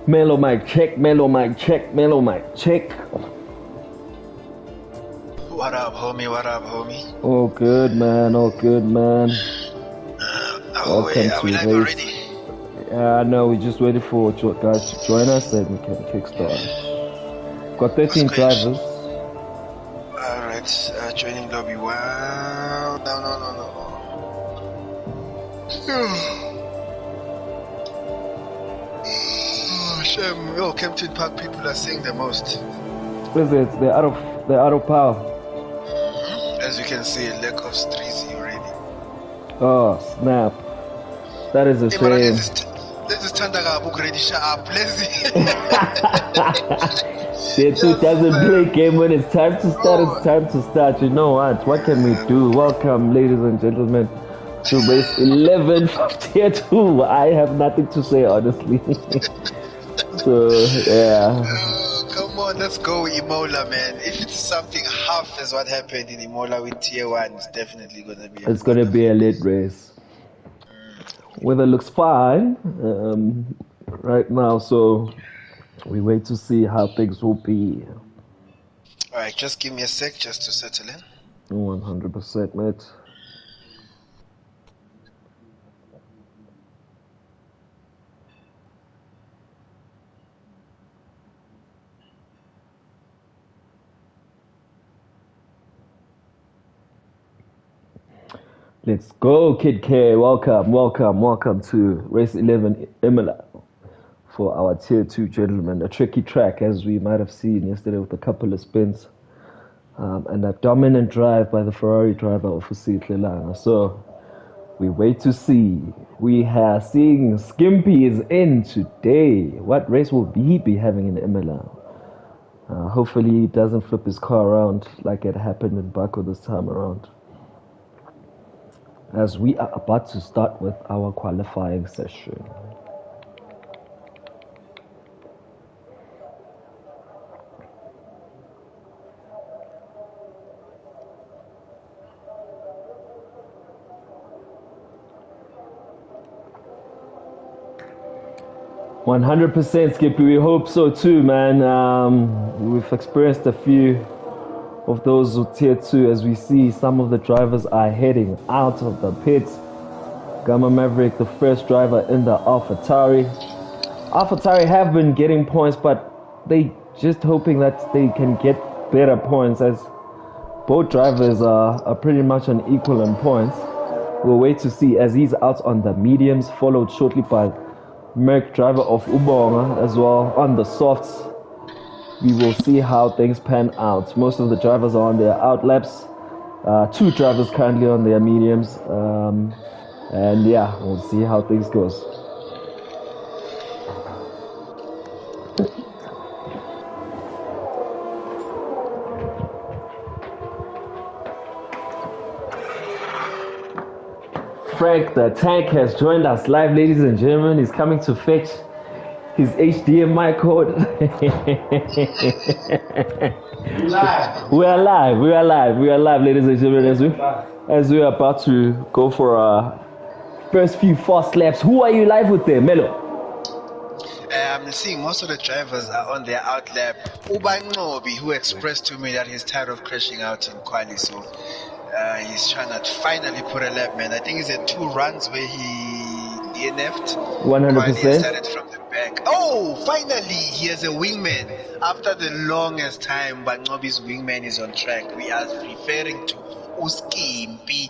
Mellow mic check, mellow mic check, mellow mic check. What up, homie? What up, homie? All good, man. All good, man. Welcome Are we to live Race. already? Yeah, no, we just waiting for guys to join us and we can kickstart. Got 13 drivers. Alright, joining lobby. Wow. No. Oh, shame. Yo, Kempton Park people are saying the most. What is it? They're out of power. As you can see, lack of streets already. Oh, snap. That is a shame. This is Tandagabu already shut up. They too doesn't play game when it's time to start. It's time to start. You know what? What can we do? Welcome, ladies and gentlemen, to race 11 from tier 2. I have nothing to say, honestly. So, yeah. Come on, let's go Imola, man. If it's something half as what happened in Imola with tier 1, it's definitely going to be It's going to be a late race. Weather looks fine right now, so we wait to see how things will be. Alright, just give me a sec just to settle in. 100%, mate. Let's go, Kid K. Welcome to race 11 Imola for our tier 2 gentlemen. A tricky track, as we might have seen yesterday with a couple of spins. And a dominant drive by the Ferrari driver, Ofisi Tlelanga. So we wait to see. We are seeing Skimpy is in today. What race will he be having in Imola? Hopefully he doesn't flip his car around like it happened in Baku this time around. As we are about to start with our qualifying session. "100% Skippy, we hope so too, man. We've experienced a few of those with tier 2 as we see some of the drivers are heading out of the pits. Gamma Maverick, the first driver in the AlphaTauri. AlphaTauri have been getting points, but they just hoping that they can get better points as both drivers are pretty much on equal in points. We'll wait to see as he's out on the mediums, followed shortly by Merc driver of Ubonga as well on the softs. We will see how things pan out. Most of the drivers are on their out laps. 2 drivers currently on their mediums. And yeah, we'll see how things goes. Frank the Tank has joined us live, ladies and gentlemen. He's coming to fetch his HDMI code. We are live, ladies and gentlemen, as we are about to go for our first few fast laps. Who are you live with there, Melo? I'm seeing most of the drivers are on their out lap. Ubangobi, who expressed to me that he's tired of crashing out in quali, so he's trying to finally put a lap, man. I think he's at 2 runs where he DNF'd. 100%. Started from the back. Oh, finally, he has a wingman. After the longest time, Bangobi's wingman is on track. We are referring to Uskimpi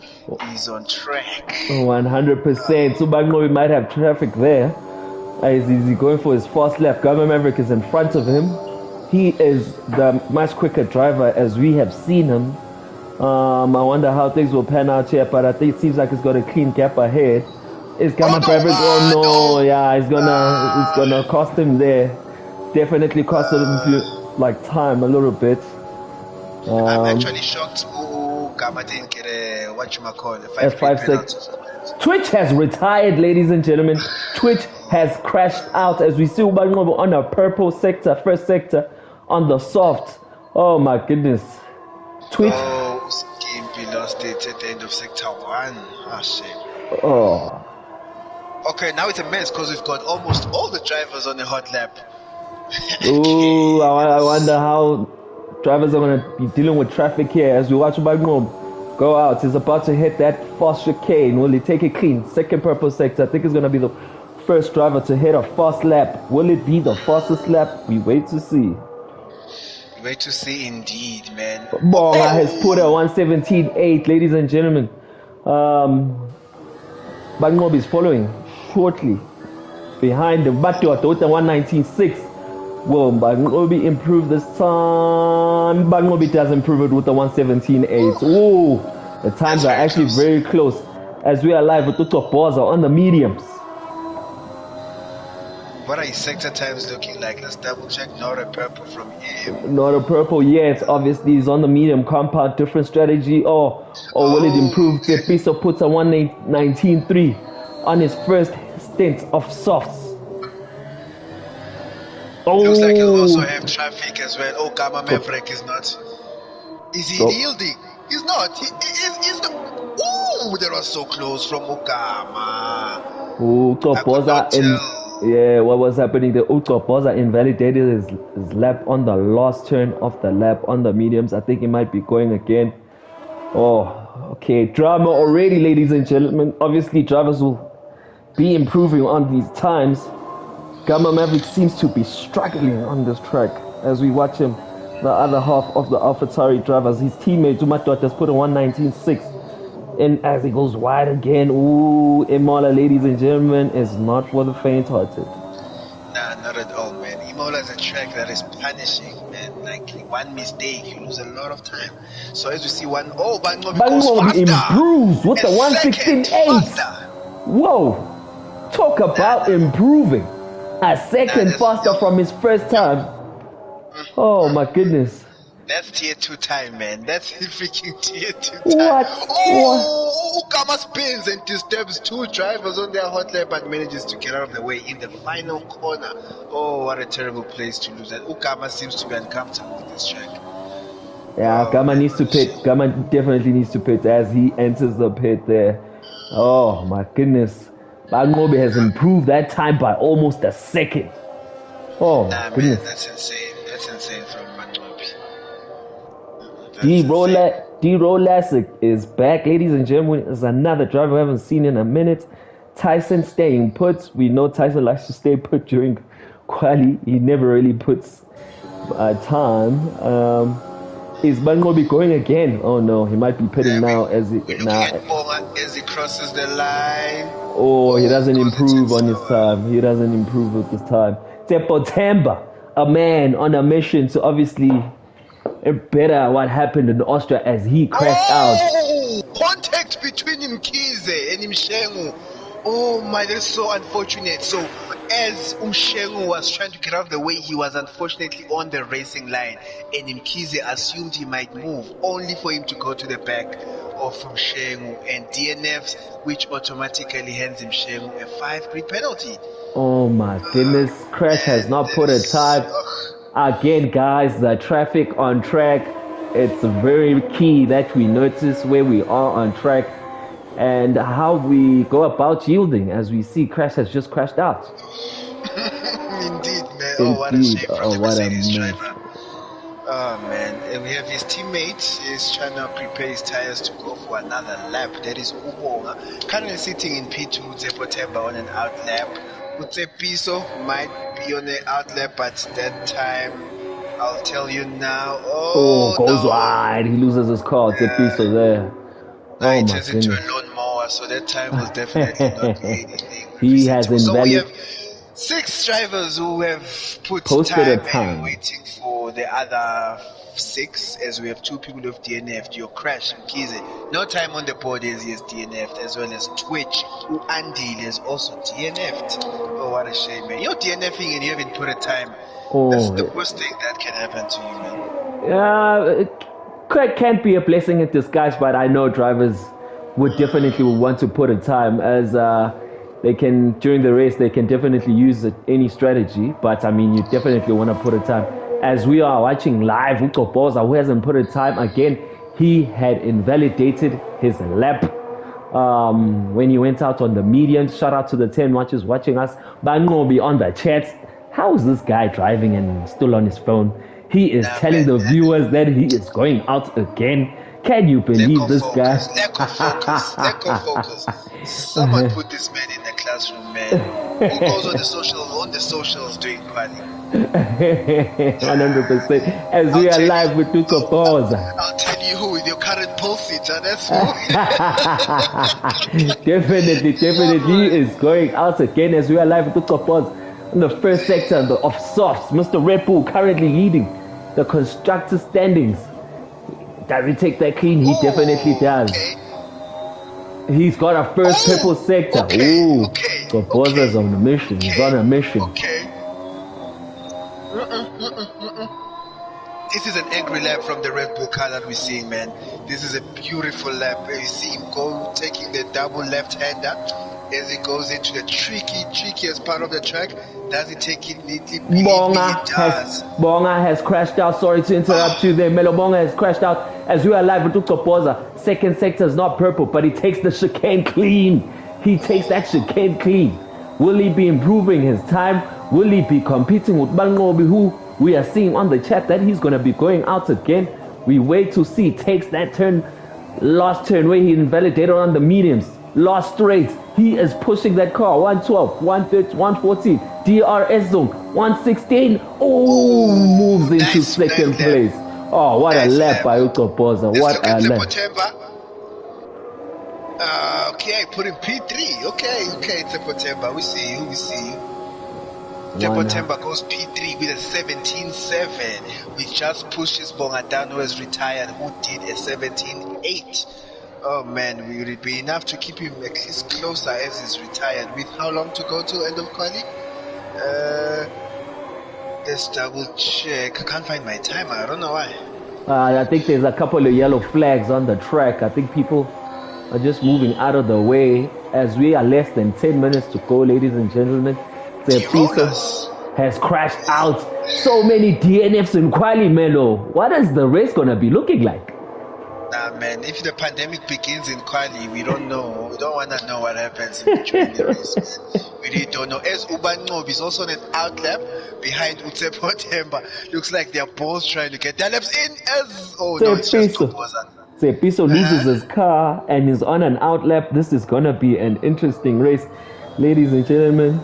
is on track. 100%. So Bangobi might have traffic there. Is he going for his fast lap? Gamma Maverick is in front of him. He is the much quicker driver as we have seen him. I wonder how things will pan out here, but I think it seems like it's got a clean gap ahead. Is Gamma Maverick? Oh no, yeah, it's gonna cost him there. Definitely cost him time a little bit. I'm actually shocked. Gamma didn't get a a 5 seconds. Twitch has retired, ladies and gentlemen. Twitch has crashed out as we see Ubangobo on a purple sector, first sector on the soft. Oh my goodness. Twitch. Oh, Skimpy lost it at the end of sector 1. Ah, shame. Oh. Okay, now it's a mess because we've got almost all the drivers on a hot lap. Ooh, I Yes. wonder how drivers are going to be dealing with traffic here as we watch Bagnom go out. He's about to hit that fast chicane. Will he take it clean? Second purple sector. I think he's going to be the first driver to hit a fast lap. Will it be the fastest lap? We wait to see. Wait to see indeed, man. Bonga has put a 117.8, ladies and gentlemen. Bagnom is following shortly behind him. Batio at 119.6. Well, Bagnobi improved this time. Bagnobi does improve it with the 117.8. Ooh, the times are actually very close. As we are live with Tuto Boza on the mediums. What are his sector times looking like? Let's double check. Not a purple from him. Not a purple yet. Obviously, he's on the medium compound. Different strategy. Or will it improve? Tepiso puts a 119.3 on his first stint of softs. Looks like he'll also have traffic as well. Oh, Gamma Maverick is not. Is he yielding? He's not. He's not. Ooh, that was so close from Okama. Ooh, Topoza yeah, what was happening? The Topoza invalidated his lap on the last turn of the lap on the mediums. I think he might be going again. Oh, okay. Drama already, ladies and gentlemen. Obviously, drivers will be improving on these times. Gamma Maverick seems to be struggling on this track as we watch him. The other half of the AlphaTauri drivers, his teammate Umatot has put a 119.6. And as he goes wide again, ooh, Imola, ladies and gentlemen, is not for the faint-hearted. Nah, not at all, man. Imola is a track that is punishing, man. Like, one mistake, you lose a lot of time. So as we see Bagnobi improves with the 116.8. Whoa, talk about improving. A second faster from his first time. Oh my goodness. That's tier 2 time, man. That's freaking tier 2 time. What? Oh, Ukama spins and disturbs two drivers on their hot lap but manages to get out of the way in the final corner. Oh, what a terrible place to lose. And Ukama seems to be uncomfortable with this track. Yeah, Gama needs to pit. Gama definitely needs to pit as he enters the pit there. Oh my goodness. Bagnobi has improved that time by almost a second. Oh my goodness. Man, that's insane. That's insane from Bagnobi. D-Rolasic is back, ladies and gentlemen. Is another driver we haven't seen in a minute. Tyson staying put. We know Tyson likes to stay put during quali. He never really puts time. Is Bagnobi going again? Oh no, he might be pitting now as he crosses the line. Oh, he doesn't improve on his time. He doesn't improve with his time. September, a man on a mission to obviously better what happened in Austria as he crashed out. Contact between Mkize and Mshengu. Oh my, that's so unfortunate. So as Mshengu was trying to get out of the way, he was unfortunately on the racing line, and Mkize assumed he might move, only for him to go to the back of Mshengu and DNFs, which automatically hands Mshengu a 5-grid penalty. Oh my goodness, Crash has not put a time. Again, guys, the traffic on track, it's very key that we notice where we are on track and how we go about yielding. As we see, Crash has just crashed out. Indeed, man. Oh, what a shame from the Mercedes driver. Oh, man. And we have his teammate is trying to prepare his tires to go for another lap. That is Ubonga. Currently sitting in P2, September on an out lap. Utsepiso might be on the out lap, but that time, I'll tell you now. Oh, goes wide. He loses his car. Utsepiso there. He turns into a lawnmower, so that time was definitely not anything. He has So we have 6 drivers who have posted time and waiting for the other 6, as we have 2 people who have DNF'd. Your Crash and Kize. No time on the board as he has DNF'd, as well as Twitch, who Andy has also DNF'd. Oh, what a shame, man. You're DNFing and you haven't put a time. That's the worst thing that can happen to you, man. It can't be a blessing in disguise, but I know drivers would definitely want to put a time as they can, during the race, they can definitely use any strategy, but I mean, you definitely want to put a time. As we are watching live, Uko Boza, who hasn't put a time again, he had invalidated his lap when he went out on the median. Shout out to the 10 watchers watching us. Bangobi on the chat. How is this guy driving and still on his phone? He is telling the viewers that he is going out again. Can you believe this guy? Lack of focus. Lack of focus. Someone put this man in the classroom, man. Who goes on the socials doing quali? 100%. As we are live with Tuko Boza. I'll tell you who with your current pole sitter. That's who. Definitely he is going out again as we are live with Tuko Boza. In the first sector of softs, Mr. Red Bull currently leading the constructor standings. Does he take that clean? He definitely does. Okay. He's got a first purple sector. Boza's on a mission. He's on a mission. Okay. This is an angry lap from the Red Bull car that we're seeing, man. This is a beautiful lap. You see him go taking the double left-hander as he goes into the trickiest part of the track. Does he take it neatly? Bonga has crashed out. Sorry to interrupt you there. Melo Bonga has crashed out as we are live with Tuko Boza. Second sector is not purple, but he takes the chicane clean. He takes that chicane clean. Will he be improving his time? Will he be competing with Bangobi, who we are seeing on the chat that he's going to be going out again? We wait to see. Takes that turn, last turn where he invalidated on the mediums. Last straight, he is pushing that car. 112, 113, 114, DRS zone, 116. Oh, moves into second place. Oh, what a lap by Tuko Boza. What a lap. Okay, put in P3. Okay, it's a Potemba. We see you. Temba goes P3 with a 17.7. We just pushes Bongadan, who has retired, who did a 17.8. Oh man, will it be enough to keep him at least closer as he's retired? With how long to go to end of quali? Let's double check. I can't find my timer. I don't know why. I think there's a couple of yellow flags on the track. I think people are just moving out of the way as we are less than 10 minutes to go, ladies and gentlemen. The piece has crashed out. So many DNFs in quali, Melo. What is the race going to be looking like? Nah, man, if the pandemic begins in quali, we don't know. We don't want to know what happens in between the race, man. We really don't know. As Ubangob is also on an outlap behind Utsepo Temba. Looks like they're both trying to get their laps in as... Oh, no, it's just Piso loses his car and is on an outlap. This is going to be an interesting race, ladies and gentlemen.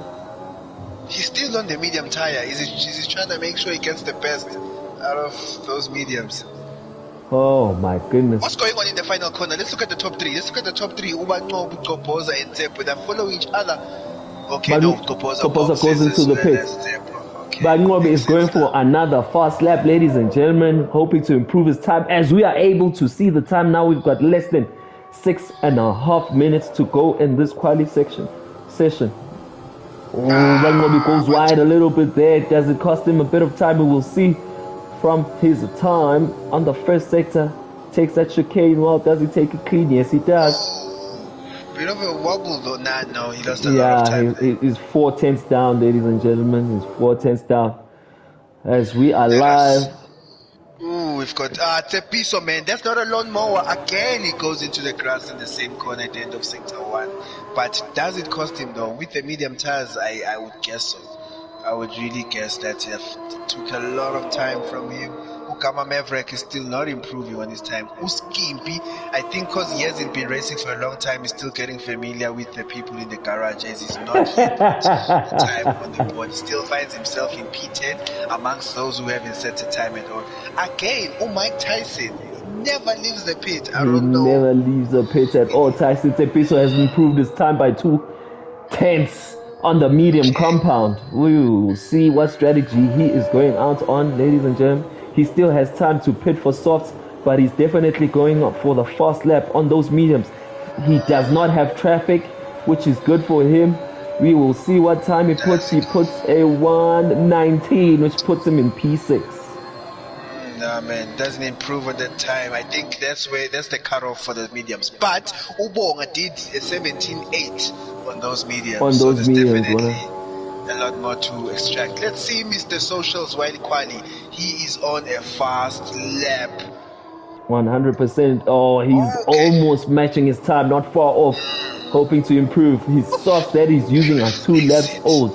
He's still on the medium tire. He's trying to make sure he gets the best out of those mediums. Oh my goodness. What's going on in the final corner? Let's look at the top three. Ubanqobo, Kopoza, and Tsepo. They follow each other. Okay, Kopoza goes into the pit. Bangobi is going for another fast lap, ladies and gentlemen, hoping to improve his time. As we are able to see the time now, we've got less than 6.5 minutes to go in this quali session. Bangobi goes wide a little bit there. Does it cost him a bit of time? We will see from his time on the first sector. Takes that chicane well. Does he take it clean? Yes, he does. Bit of a wobble though. No, he lost a lot of time. He's 4 tenths down, ladies and gentlemen. He's 4 tenths down. As we are live. Ooh, we've got Tepiso, man. That's not a lawnmower. Again, he goes into the grass in the same corner at the end of sector 1. But does it cost him though? With the medium tires, I would guess so. I would really guess that it took a lot of time from him. Ukama Maverick is still not improving on his time. Uskimpi, I think because he hasn't been racing for a long time, he's still getting familiar with the people in the garage as he's not yet put the time on the board. He still finds himself in P10 amongst those who haven't set a time at all. Again, Mike Tyson never leaves the pit. I don't know. Never leaves the pit at all. Tyson Tepiso has improved his time by 2 tenths on the medium compound. We will see what strategy he is going out on, ladies and gentlemen. He still has time to pit for softs, but he's definitely going up for the fast lap on those mediums. He does not have traffic, which is good for him. We will see what time he puts. He puts a 1:19, which puts him in P6. Nah, man, doesn't improve on that time. I think that's the cutoff for the mediums. But Ubonga did a 17.8 on those mediums. Definitely a lot more to extract. Let's see Mr. Socials while quali. He is on a fast lap. 100%. Oh, he's Okay. almost matching his time, not far off. Hoping to improve. His softs that he's using are 2 laps Exit. old.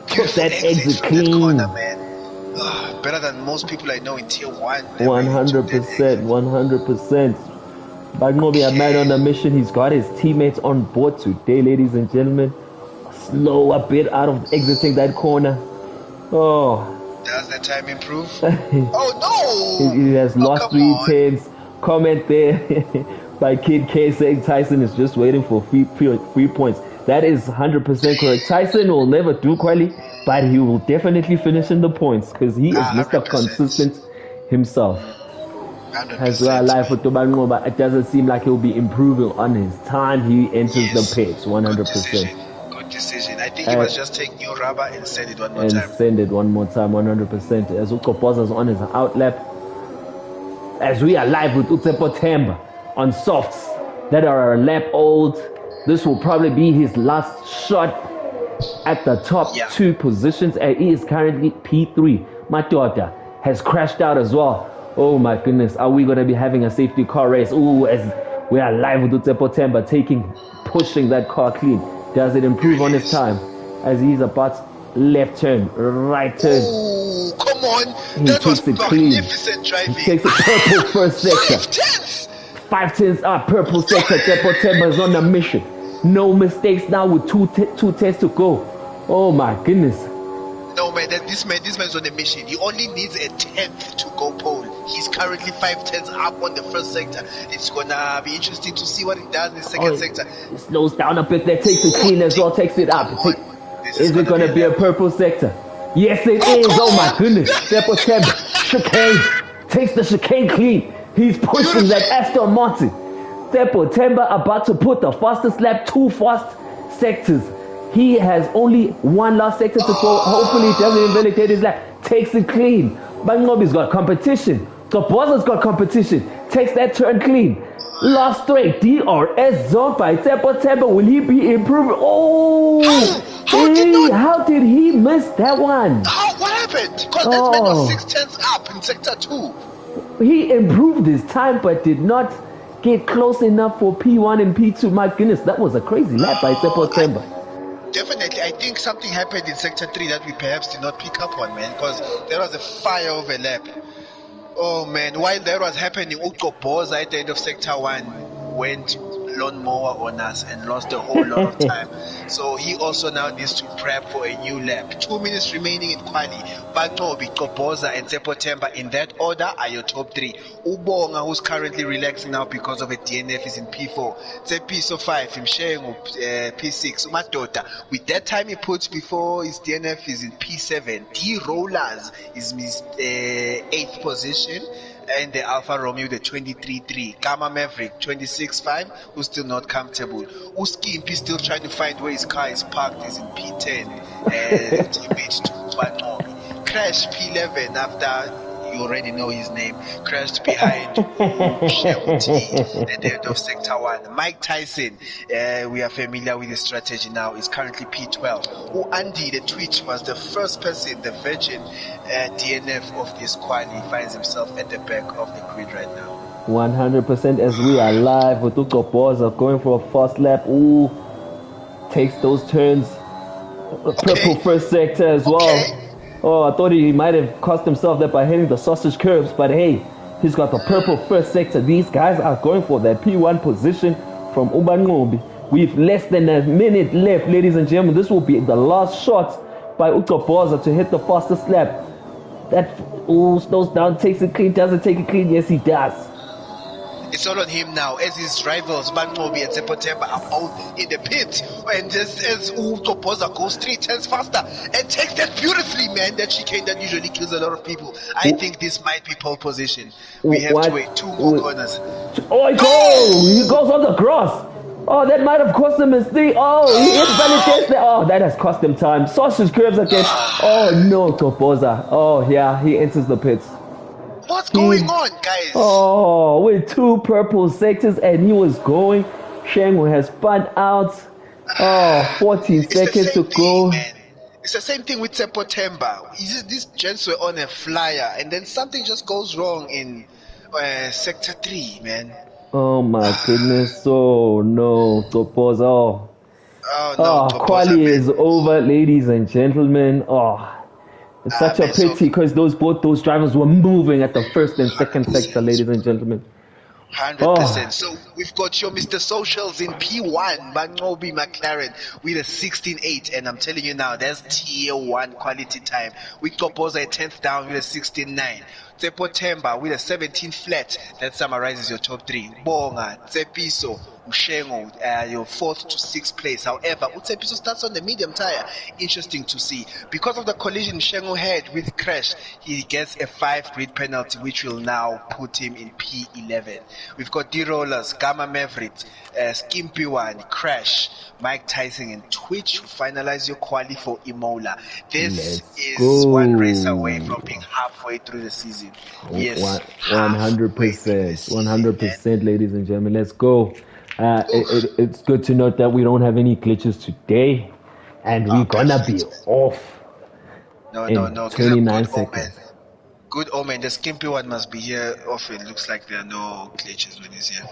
Took Beautiful that exit exit from that corner, clean. man. Better than most people I know in tier 1. They really took that 100%. exit. 100%. Bagnobi, a man on a mission. He's got his teammates on board today, ladies and gentlemen. Slow a bit out of exiting that corner. Oh, Does the time improve? he Oh no! has Oh, lost come 3 tenths. Comment there by Kid K saying Tyson is just waiting for free points. That is 100% correct. Tyson will never do quali, but he will definitely finish in the points because he is Mr. 100%. Consistent himself. 100%. As well, life for Tobango, but it doesn't seem like he'll be improving on his time. He enters Yes. the pits 100%. Good decision. I think he must just take new rubber and send it one more And time. send it one more time 100%. As Ukopoza's on his outlap. As we are live with Utsepo Temba on softs that are a lap old. This will probably be his last shot at the top 2 positions, and he is currently P3. Matota has crashed out as well. Oh my goodness, are we going to be having a safety car race? Ooh, as we are live with Utsepo Temba pushing that car clean. Does it improve on his time? As he's about left turn, right turn. Oh, come on. He That was takes it clean. magnificent driving. He takes it purple first sector. 5 tenths. 5 tenths up, purple sector. Utsepo Temba is on a mission. No mistakes now with 2 tenths to go. Oh my goodness. No man, this man's on a mission. He only needs a 10th to go pole. He's currently 5 tenths up on the first sector. It's gonna be interesting to see what he does in the second sector. He slows down a bit there, takes it clean as well, takes it up. Is it gonna be a purple sector? Yes it is. Oh my goodness. Utsepo Temba, chicane. Takes the chicane clean. He's pushing that Aston Martin. Utsepo Temba about to put the fastest lap, 2 fast sectors. He has only 1 last sector to go. Hopefully he doesn't invalidate his lap. Takes it clean. Bangobi's got competition. Topoza's got competition. Takes that turn clean. Last straight DRS zone by Utsepo Temba. Will he be improving? Oh! How did he miss that one? What happened? Because that man was 6 tenths up in sector 2. He improved his time but did not get close enough for P1 and P2. My goodness, that was a crazy lap by Utsepo Temba. Definitely, I think something happened in sector 3 that we perhaps did not pick up on, man, because there was a fire of a lap. Oh man, while that was happening, Ukoboza at the end of sector 1 went lawnmower on us and lost a whole lot of time. So he also now needs to prep for a new lap. 2 minutes remaining in quali. Batobi, Koboza and Utsepo Temba in that order are your top 3. Ubonga, who's currently relaxing now because of a DNF, is in P4. Tsepiso 5, him sharing P6. Umadota, with that time he puts before his DNF is in P7. D Rollers is his 8th position. And the Alfa Romeo, the 23.3. Gamma Maverick, 26.5, who's still not comfortable. Uskimpi still trying to find where his car is parked, is in P10. Teammate to Banomi. Crash P11 after, you already know his name, crashed behind Shemuti at the end of sector 1. Mike Tyson, we are familiar with his strategy now, is currently P12. Andy, the Twitch, was the first person, the virgin DNF of this quali. He finds himself at the back of the grid right now. 100% as we are live with Ukoboza going for a fast lap. Ooh, takes those turns. Purple first sector as well. Oh, I thought he might have cost himself that by hitting the sausage curves, but hey, he's got the purple first sector. These guys are going for that P1 position from Ubangobi. We've less than a minute left, ladies and gentlemen. This will be the last shot by Ukoboza to hit the fastest lap. That slows down, takes it clean, doesn't take it clean. Yes, he does. It's all on him now, as his rivals Bantobi and Utsepo Temba are both in the pit. And just as Ukoboza goes 3 tenths faster and takes that beautifully, man, that chicane that usually kills a lot of people. I think this might be pole position. We have to wait 2 more corners. Oh, he goes on the cross. Oh, that might have cost him his thing. Oh, he invalidates that. Oh, that has cost him time. Sausage curves again. Oh no, Ukoboza. Oh yeah, he enters the pits. What's going on, guys? Oh, with 2 purple sectors and he was going. Shengu has spun out. Oh, 14 seconds to go. Man. It's the same thing with Utsepo Temba. These gents were on a flyer and then something just goes wrong in Sector 3, man. Oh my goodness. Oh no. Topoza. Oh. Oh no, Oh, Topoza, quali man. is over, ladies and gentlemen. Oh, it's such a Man, so pity because both those drivers were moving at the first and second sector, 100%. ladies and gentlemen. 100%. Oh, So we've got your Mr. Socials in P1, Bangobi McLaren with a 16.8. And I'm telling you now, that's tier 1 quality time. We Topoza a 10th down with a 16.9. Tsepo Temba with a 17 flat. That summarizes your top 3. Bonga, Tsepiso, Ushengo, your 4th to 6th place. However, Utsepiso starts on the medium tire. Interesting to see. Because of the collision Ushengo had with Crash, he gets a 5 grid penalty, which will now put him in P11. We've got D-Rollers, Gamma Maverick, Skimpy One, Crash, Mike Tyson, and Twitch who finalize your quali for Imola. This let's is one race away from being go. halfway through the season. Yes, One hundred halfway through the percent, one season, hundred man. percent, ladies and gentlemen. Let's go. Oof. It's good to note that we don't have any glitches today, and we're gonna be Perfect. off No, no, in no. Good, 29 good omen. seconds. Good omen. The Skimpy One must be here often. Looks like there are no glitches when he's here.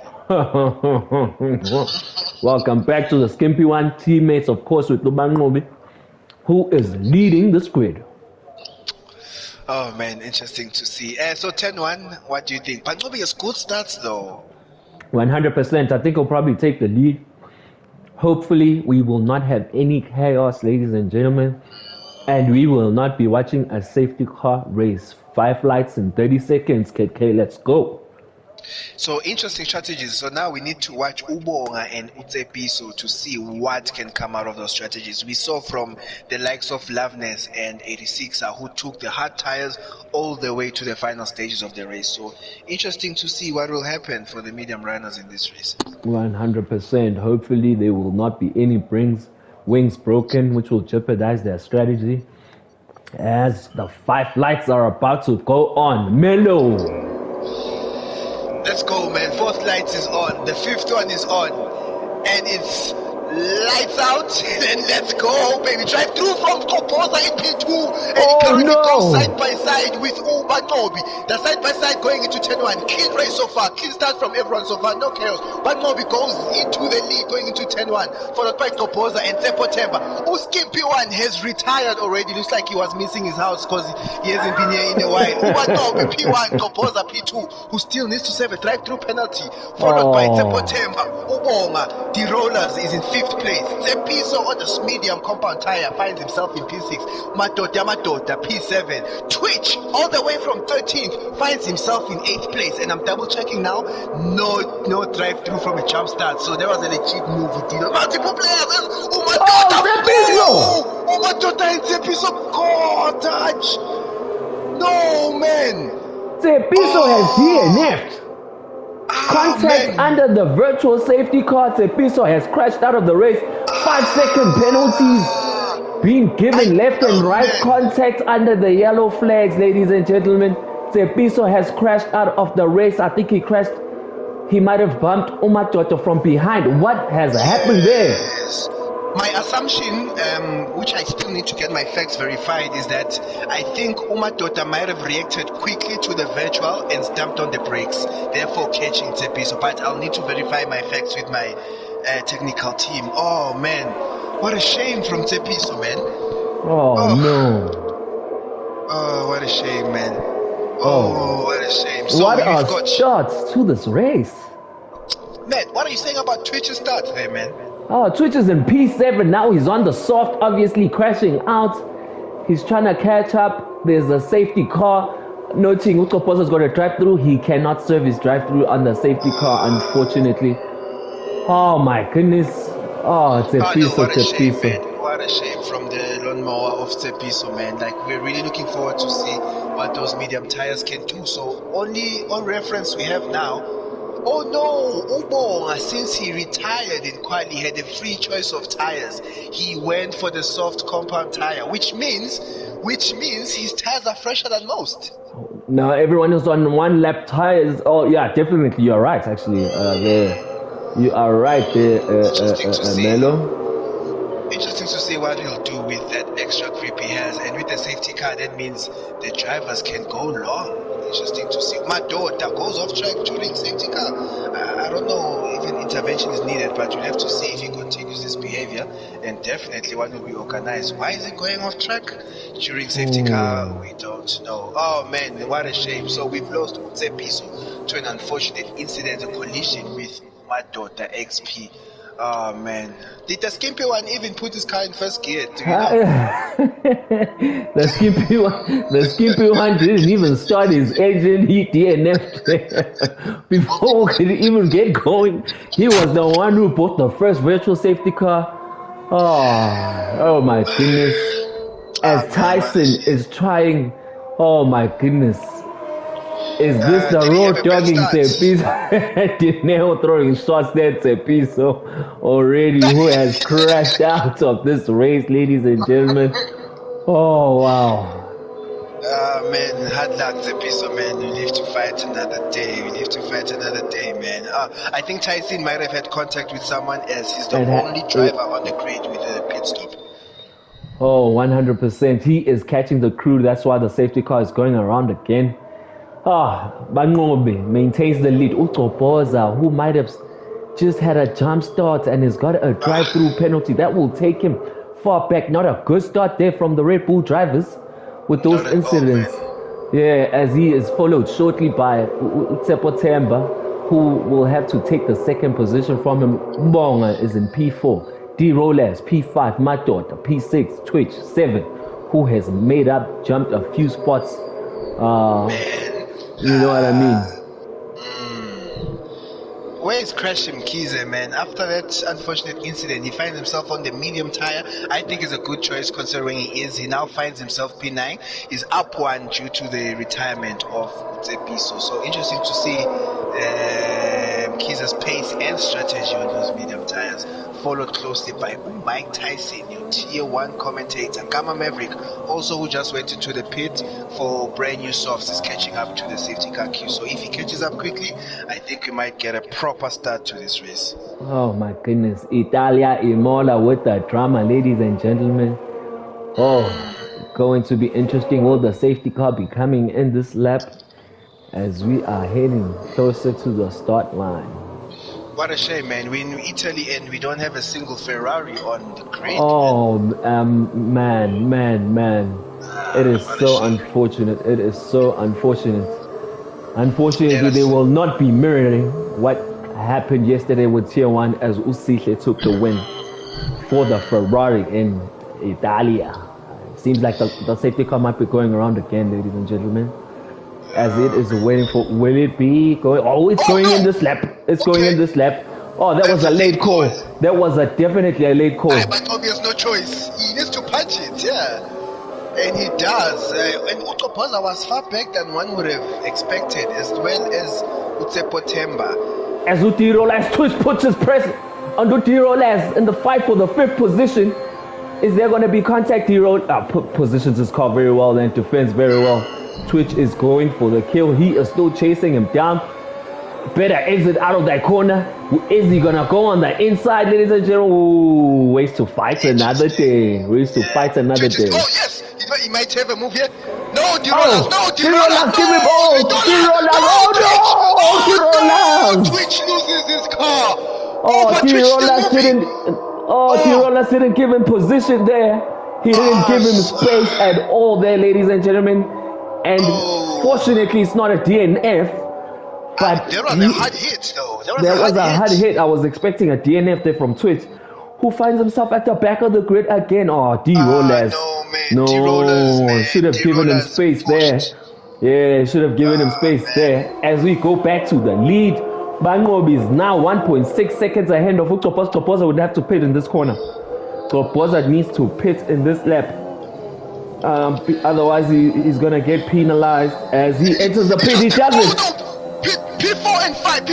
Welcome back to the Skimpy One teammates, of course, with Lubangobi, who is leading the squid. Oh man, interesting to see. So 10-1, what do you think? Pangobi has good stats though. 100%. I think I'll probably take the lead. Hopefully, we will not have any chaos, ladies and gentlemen, and we will not be watching a safety car race. 5 lights in 30 seconds, KK. Let's go. So interesting strategies. So now we need to watch Ubonga and Utsepiso to see what can come out of those strategies. We saw from the likes of Loveness and 86er who took the hard tires all the way to the final stages of the race. So interesting to see what will happen for the medium runners in this race. 100%. Hopefully, there will not be any wings broken, which will jeopardize their strategy. As the 5 lights are about to go on. Melo. Let's go, man. 4th lights is on. The 5th one is on. And it's lights out. And let's go, baby. Drive through from Topoza in P2. And he currently goes side by side with Banobi. The side by side going into 10-1. Clean race so far. Clean start from everyone so far. No chaos. Banobi goes into the lead going into 10-1. Followed by Topoza and Tepo Temba. Skimpy One has retired already. Looks like he was missing his house because he hasn't been here in a while. Banobi P1, Topoza P2, who still needs to serve a drive-through penalty. Followed by Tepo Temba. Ubonga, the Rollers is in 5th place. Tsepiso on the medium compound tire finds himself in P6. Matota P7. Twitch all the way from 13th finds himself in 8th place. And I'm double checking now. No drive through from a jump start. So there was a legit move with Dino. Multiple players. Matota and Tsepiso. God, touch. No, man. Tsepiso has DNF'd. Contact man. under the virtual safety car. Tsepiso has crashed out of the race. 5-second penalties being given left and right. Man. Contact under the yellow flags, ladies and gentlemen. Tsepiso has crashed out of the race. I think he crashed. He might have bumped Umatoto from behind. What has happened there? My assumption, which I still need to get my facts verified, is that I think Umatota might have reacted quickly to the virtual and stamped on the brakes, therefore catching Tsepiso. But I'll need to verify my facts with my technical team. Oh man, what a shame from Tsepiso, man. Oh no. Oh, what a shame, man. Oh, what a shame. So what are shots to this race? Man, what are you saying about Twitch's start there, man? Oh, Twitch is in P7 now. He's on the soft, obviously crashing out. He's trying to catch up. There's a safety car. Noting Utopoza's got a drive-through. He cannot serve his drive-through on the safety car, unfortunately. Oh my goodness. Oh, it's a piece of Tsepiso. What a shame from the lawnmower of Tsepiso, man. Like, we're really looking forward to see what those medium tires can do. So only on reference we have now. Oh no, Ubonga, since he retired in quali, had a free choice of tires. He went for the soft compound tire, which means his tires are fresher than most. Now everyone is on 1 lap tires. Oh yeah, definitely you're right. Actually, you are right there, Melo. Interesting to see what he'll do with that extra grip he has, and with the safety car, that means the drivers can go long. Interesting to see. My daughter goes off track during safety car. I don't know if an intervention is needed, but we'll have to see if he continues this behavior, and definitely one will be organized. Why is he going off track during safety car? We don't know. Oh man, what a shame. So we've lost Tsepiso to an unfortunate incident, a collision with my daughter XP. Oh man, did the skimpy one even put his car in first gear? Do you know? The skimpy one didn't even start his engine. He DNF'd before he could even get going. He was the one who bought the first virtual safety car. Oh my goodness! As Tyson is trying, oh my goodness. Is this the road dogging Tsepiso? Dineo throwing shots there, Tsepiso already, who has crashed out of this race, ladies and gentlemen. Oh, wow. Man, hard luck, Tsepiso, man. You live to fight another day. Man. I think Tyson might have had contact with someone else. He's the only driver on the grid with a pit stop. Oh, 100%. He is catching the crew. That's why the safety car is going around again. Bangobe maintains the lead. Utopoza, who might have just had a jump start and has got a drive-through penalty. That will take him far back. Not a good start there from the Red Bull drivers with those incidents. Yeah, as he is followed shortly by Tsepotemba, who will have to take the second position from him. Mbonga is in P4. D. Rollers, P5. Matota, P6. Twitch, 7. Who has jumped a few spots. You know what I mean? Where is Krashim Kize, man? After that unfortunate incident, he finds himself on the medium tire. I think it's a good choice considering he now finds himself P9. He's up one due to the retirement of Tsepiso. So interesting to see Kize's pace and strategy on those medium tires. Followed closely by Mike Tyson, your tier 1 commentator. Gamma Maverick, also who just went into the pit for brand new softs, is catching up to the safety car queue. So if he catches up quickly, I think we might get a proper start to this race. Oh my goodness. Italia, Imola with the drama, ladies and gentlemen. Going to be interesting. Will the safety car be coming in this lap as we are heading closer to the start line? What a shame, man. We're in Italy and we don't have a single Ferrari on the grid. Oh, man. It is so unfortunate. Unfortunately, they will not be mirroring what happened yesterday with Tier 1 as Usihle took the win for the Ferrari in Italia. Seems like the safety car might be going around again, ladies and gentlemen. As it is waiting for, will it be going? Oh, it's going in this lap. It's going in this lap. Oh, that was a late call. That was definitely a late call. But obviously no choice. He needs to punch it, yeah. And he does. And Utopoza was far back than one would have expected, as well as Utsepotemba. As Utirolas Twitch puts his press on Utirolas in the fight for the 5th position. Is there going to be contact? Positions his car very well and defends very well. Twitch is going for the kill. He is still chasing him down. Better exit out of that corner. Is he gonna go on the inside, ladies and gentlemen? Ooh, ways to fight another day. Ways to fight another day. Oh yes, he might have a move here. No, Tirolas, no, Tirolas, give him all. Tirolas, oh no, Tirolas. Twitch loses his car. Tirolas didn't give him position there. He didn't give him space at all there, ladies and gentlemen. And fortunately, it's not a DNF. But there was a hard hit, though. There was a hard hit. I was expecting a DNF there from Twitch, who finds himself at the back of the grid again. Oh, D-Rollers. No, should have given him space there. Yeah, should have given him space there. As we go back to the lead, Bangobi is now 1.6 seconds ahead of Utopoza. Utopoza would have to pit in this corner. Utopoza needs to pit in this lap. Otherwise, he's going to get penalized as he enters the pit. He doesn't. P4 and 5,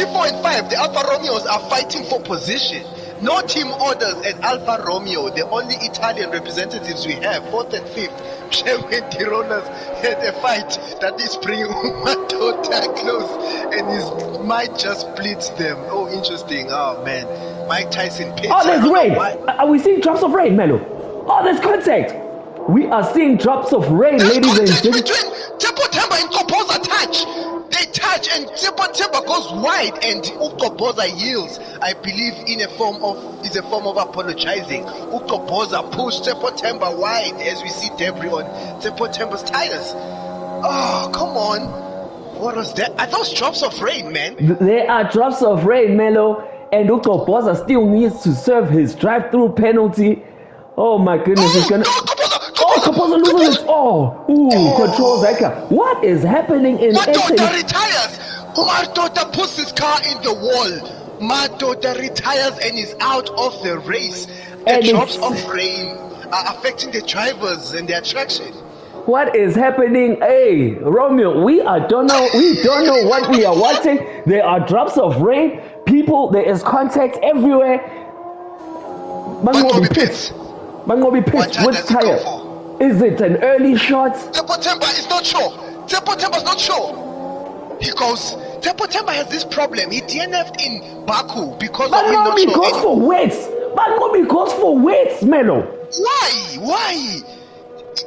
the Alfa Romeos are fighting for position. No team orders at Alfa Romeo, the only Italian representatives we have, 4th and 5th. When the rollers had a fight that is bringing Matota close and he might just blitz them. Oh, interesting. Oh, man. Mike Tyson pits. Oh, there's rain. Are we seeing drops of rain, Melo? Oh, there's contact. We are seeing drops of rain, ladies and gentlemen. Between Tempo Temba and Kopoza touch. They touch and Tempo Temba goes wide and Ukopoza yields. I believe is a form of apologizing. Ukopoza pushed Tempo Temba wide as we see debris on Tempo Temba's tires. Oh, come on. What was that? Are those drops of rain, man? There are drops of rain, Melo, and Ukopoza still needs to serve his drive-through penalty. Oh my goodness, he's gonna. Kopoza loses it. Controls that car. What is happening in Matota retires. Matota puts his car in the wall. Matota retires and is out of the race. The drops of rain are affecting the drivers and their traction. What is happening? Hey, Romeo, we don't know what we are watching. There are drops of rain. People, there is contact everywhere. Mangobi pits. Which tire? Is it an early shot? Tempo Temba is not sure. Tempo Temba is not sure. Tempo Temba has this problem. He DNF'd in Baku because of him not sure. Goes for weights. Mangobi goes for weights, Melo. Why?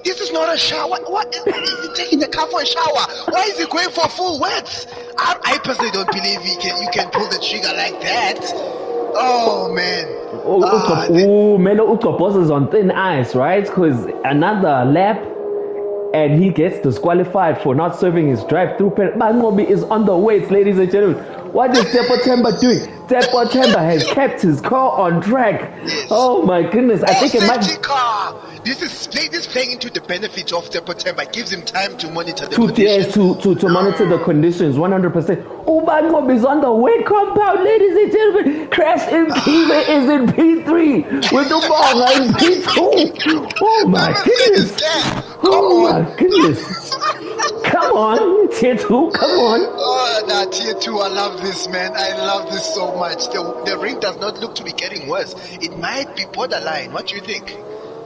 This is not a shower. What? Is he taking the car for a shower? Why is he going for full wets? I personally don't believe you can pull the trigger like that. Oh man. Melo Ukopoza is on thin ice, right? Because another lap and he gets disqualified for not serving his drive-through penalty. Mangobi is on the weights, ladies and gentlemen. What is Tempo Temba doing? Tempo Temba has kept his car on track. Yes. Oh my goodness. I think it might be car. This is playing into the benefits of Tempo Temba. It gives him time to monitor the conditions. To monitor the conditions, 100%. Mangobi is on the weight compound, ladies and gentlemen. Crash in Kiva is in P3 with the ball in P2. Oh my goodness. My goodness. Come on, Tier 2, come on. Oh, Tier 2, I love this, man. I love this so much. The ring does not look to be getting worse. It might be borderline. What do you think?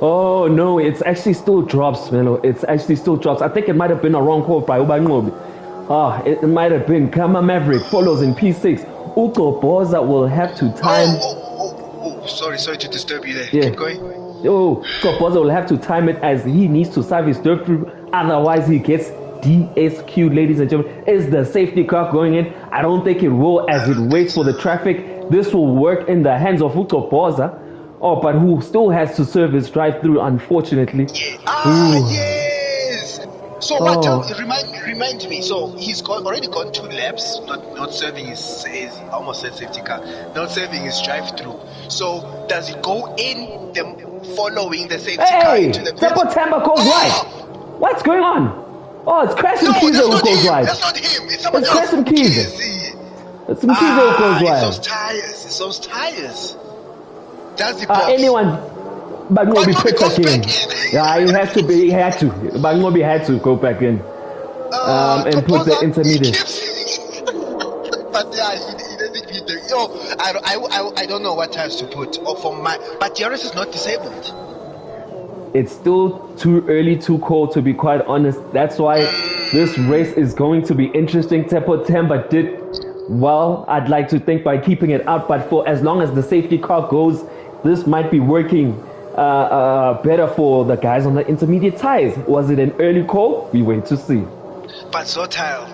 Oh, no, it's actually still drops, Melo. It's actually still drops. I think it might have been a wrong call by Ubangobi. It might have been Kama Maverick follows in P6. Ukopoza will have to time... Sorry to disturb you there. Yeah. Keep going. Ukopoza will have to time it as he needs to serve his dirt through. Otherwise, he gets DSQ, ladies and gentlemen. Is the safety car going in? I don't think it will as it waits for the traffic. This will work in the hands of Ukopoza. But who still has to serve his drive-through, unfortunately. Yes. So what? Remind me. So he's already gone 2 laps, not serving his almost said safety car, not serving his drive-through. So does he go in following the safety car into the pit? Tempo Temba goes wide. What's going on? It's Crescent Kiza who goes wide. That's not him. It's someone else. Crescent Kiza. It's Mkiza who goes wide. It's those tires. Does he anyone? Bangobi pits again. Yeah, he had to. Bangobi had to go back in and put the intermediate. But yeah, he doesn't beat the. I don't know what tires to put. But Yaris is not disabled. It's still too early, too cold, to be quite honest. That's why this race is going to be interesting. Tempo Temba did well, I'd like to think, by keeping it out. But for as long as the safety car goes, this might be working better for the guys on the intermediate tires. Was it an early call? We wait to see. But Zotile,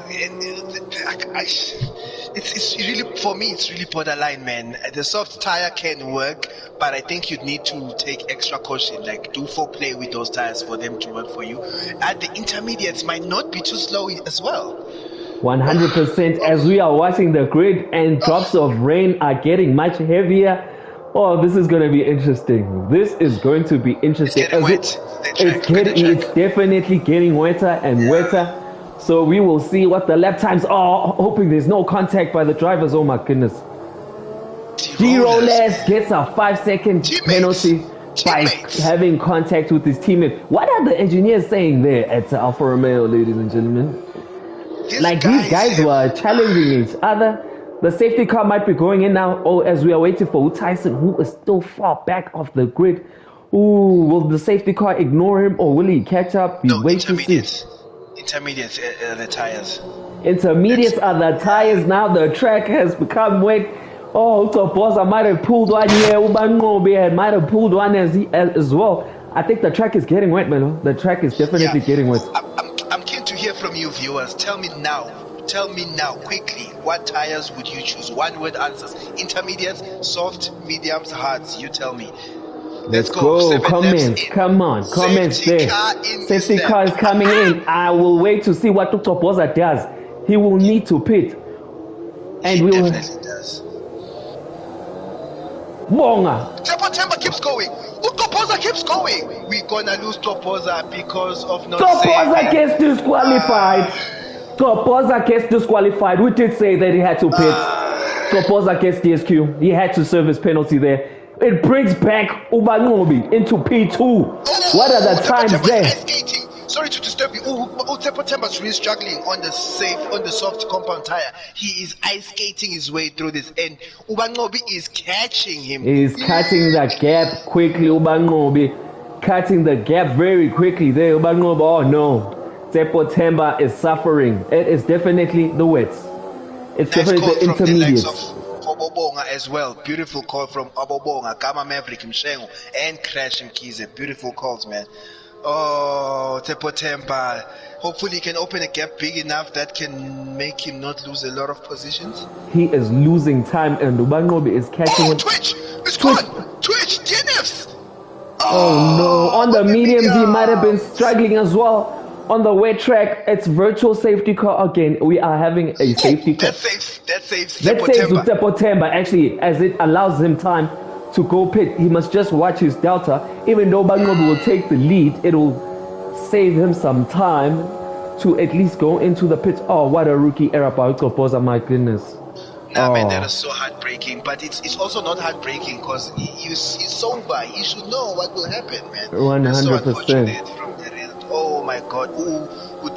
it's really, for me, it's really borderline, man. The soft tire can work, but I think you'd need to take extra caution, like do foreplay with those tires for them to work for you. And the intermediates might not be too slow as well. 100%. As we are watching the grid and drops of rain are getting much heavier. This is going to be interesting. This is going to be interesting. It's definitely getting wetter and wetter. So we will see what the lap times are. Hoping there's no contact by the drivers. Oh my goodness. G-Rollers gets a 5-second penalty by having contact with his teammate. What are the engineers saying there at Alfa Romeo, ladies and gentlemen? These guys were challenging each other. The safety car might be going in now, or as we are waiting for Tyson, who is still far back off the grid. Ooh, will the safety car ignore him, or will he catch up? We wait to see. Intermediates, the tires. Intermediates are the tires now. The track has become wet. Oh, Toposa might have pulled one here. Ubangobi might have pulled one as well. I think the track is getting wet, man. The track is definitely getting wet. I'm keen to hear from you, viewers. Tell me now, quickly, what tires would you choose? One word answers. Intermediates, soft, mediums, hards. You tell me. Let's go. Comments. Come on. Comments there. Safety car is coming in. I will wait to see what Toposa does. He will need to pit. And we will. Definitely does. Bonga. Temper keeps going. Toposa keeps going. We're gonna lose Toposa because of not Toposa gets disqualified. Toposa gets disqualified. We did say that he had to pit. Toposa gets DSQ. He had to serve his penalty there. It brings back Ubangobi into P2. What are the times there? Sorry to disturb you. Temper's really struggling on the soft compound tire. He is ice skating his way through this, and Ubangobi is catching him. He's cutting the gap quickly. Ubangobi cutting the gap very quickly there. Ubangobi, oh no. Temper is suffering. It is definitely the wets. It's nice, definitely the intermediates. Obobonga as well. Beautiful call from Obobonga, Gamma Maverick, Mshengo, and Crash Mkize. Beautiful calls, man. Oh, Temper. Hopefully he can open a gap big enough that can make him not lose a lot of positions. He is losing time, and Ubangobi is catching him. Twitch! It's gone! Twitch! DNFs! Oh no, on the mediums he might have been struggling as well. On the wet track, it's virtual safety car again. We are having a safety car. That saves Temper actually, as it allows him time to go pit. He must just watch his delta. Even though Bangobi will take the lead, it will save him some time to at least go into the pit. Oh, what a rookie error by Toposa, my goodness. Nah, man, that is so heartbreaking. But it's also not heartbreaking because he's sober. He should know what will happen, man. 100%. Oh my God,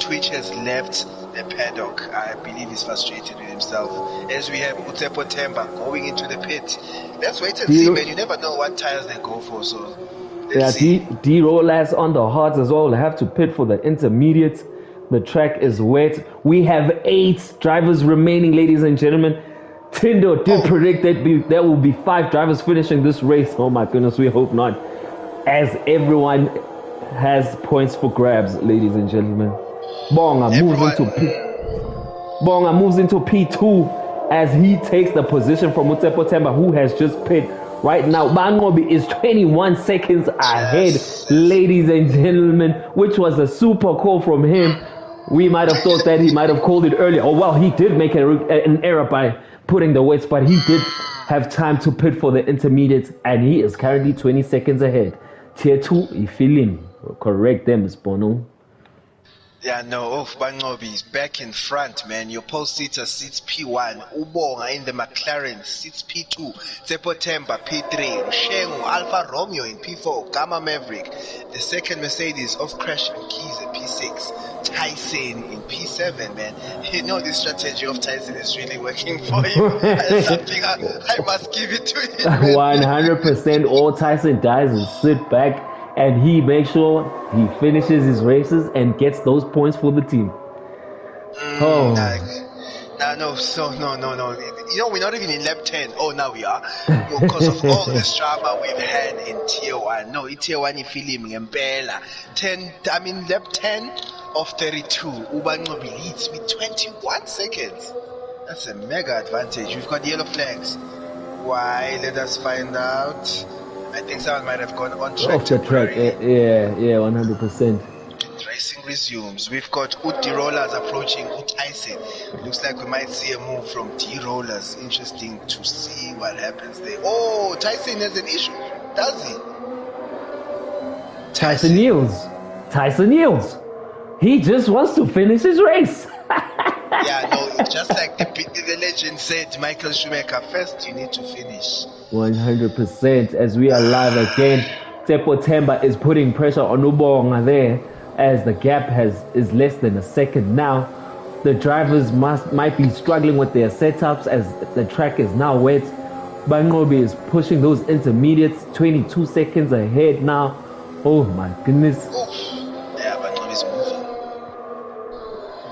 Twitch has left the paddock. I believe he's frustrated with himself. As we have Utepo Temba going into the pit. Let's wait and see, man. You never know what tires they go for, so let's see. D-Rollers on the hards as well. They have to pit for the intermediates. The track is wet. We have 8 drivers remaining, ladies and gentlemen. Tindo did predict that there will be 5 drivers finishing this race. Oh my goodness, we hope not. As everyone has points for grabs, ladies and gentlemen. Bonga moves into P2 as he takes the position from Utepo Temba, who has just pit right now. Bangobi is 21 seconds ahead, ladies and gentlemen, which was a super call from him. We might have thought that he might have called it earlier. Oh well, he did make an error by putting the wets, but he did have time to pit for the intermediates, and he is currently 20 seconds ahead. Tier 2, Ifilin. Correct them, Spono. Yeah, no, Bangobi is back in front, man. Your post-seater sits P1, Ubonga in the McLaren sits P2, Tepo Temba P3, Shengu, Alfa Romeo in P4, Gamma Maverick, the second Mercedes of Crash Mkize P6, Tyson in P7, man. You know the strategy of Tyson is really working for him. That's something I must give it to him. 100%. All Tyson does is sit back and he makes sure he finishes his races and gets those points for the team. No. You know, we're not even in lap 10. Oh, now we are. Because of all this drama we've had in Tier 1. No, in Tier 1, Ifilimi, Mbela. Lap 10 of 32. Ubangobi leads with 21 seconds. That's a mega advantage. We've got yellow flags. Why? Let us find out. I think someone might have gone on track. Off the track, yeah, 100%. Racing resumes. We've got D-Rollers approaching Tyson. Looks like we might see a move from D-Rollers. Interesting to see what happens there. Oh, Tyson has an issue, does he? Tyson yields. He just wants to finish his race. Yeah, no, just like the legend said, Michael Schumacher, first you need to finish. 100%. As we are live again, Tepo Temba is putting pressure on Ubonga there as the gap is less than a second now. The drivers might be struggling with their setups as the track is now wet. Bangobi is pushing those intermediates 22 seconds ahead now. Oh my goodness. Yeah, Bangobi is moving.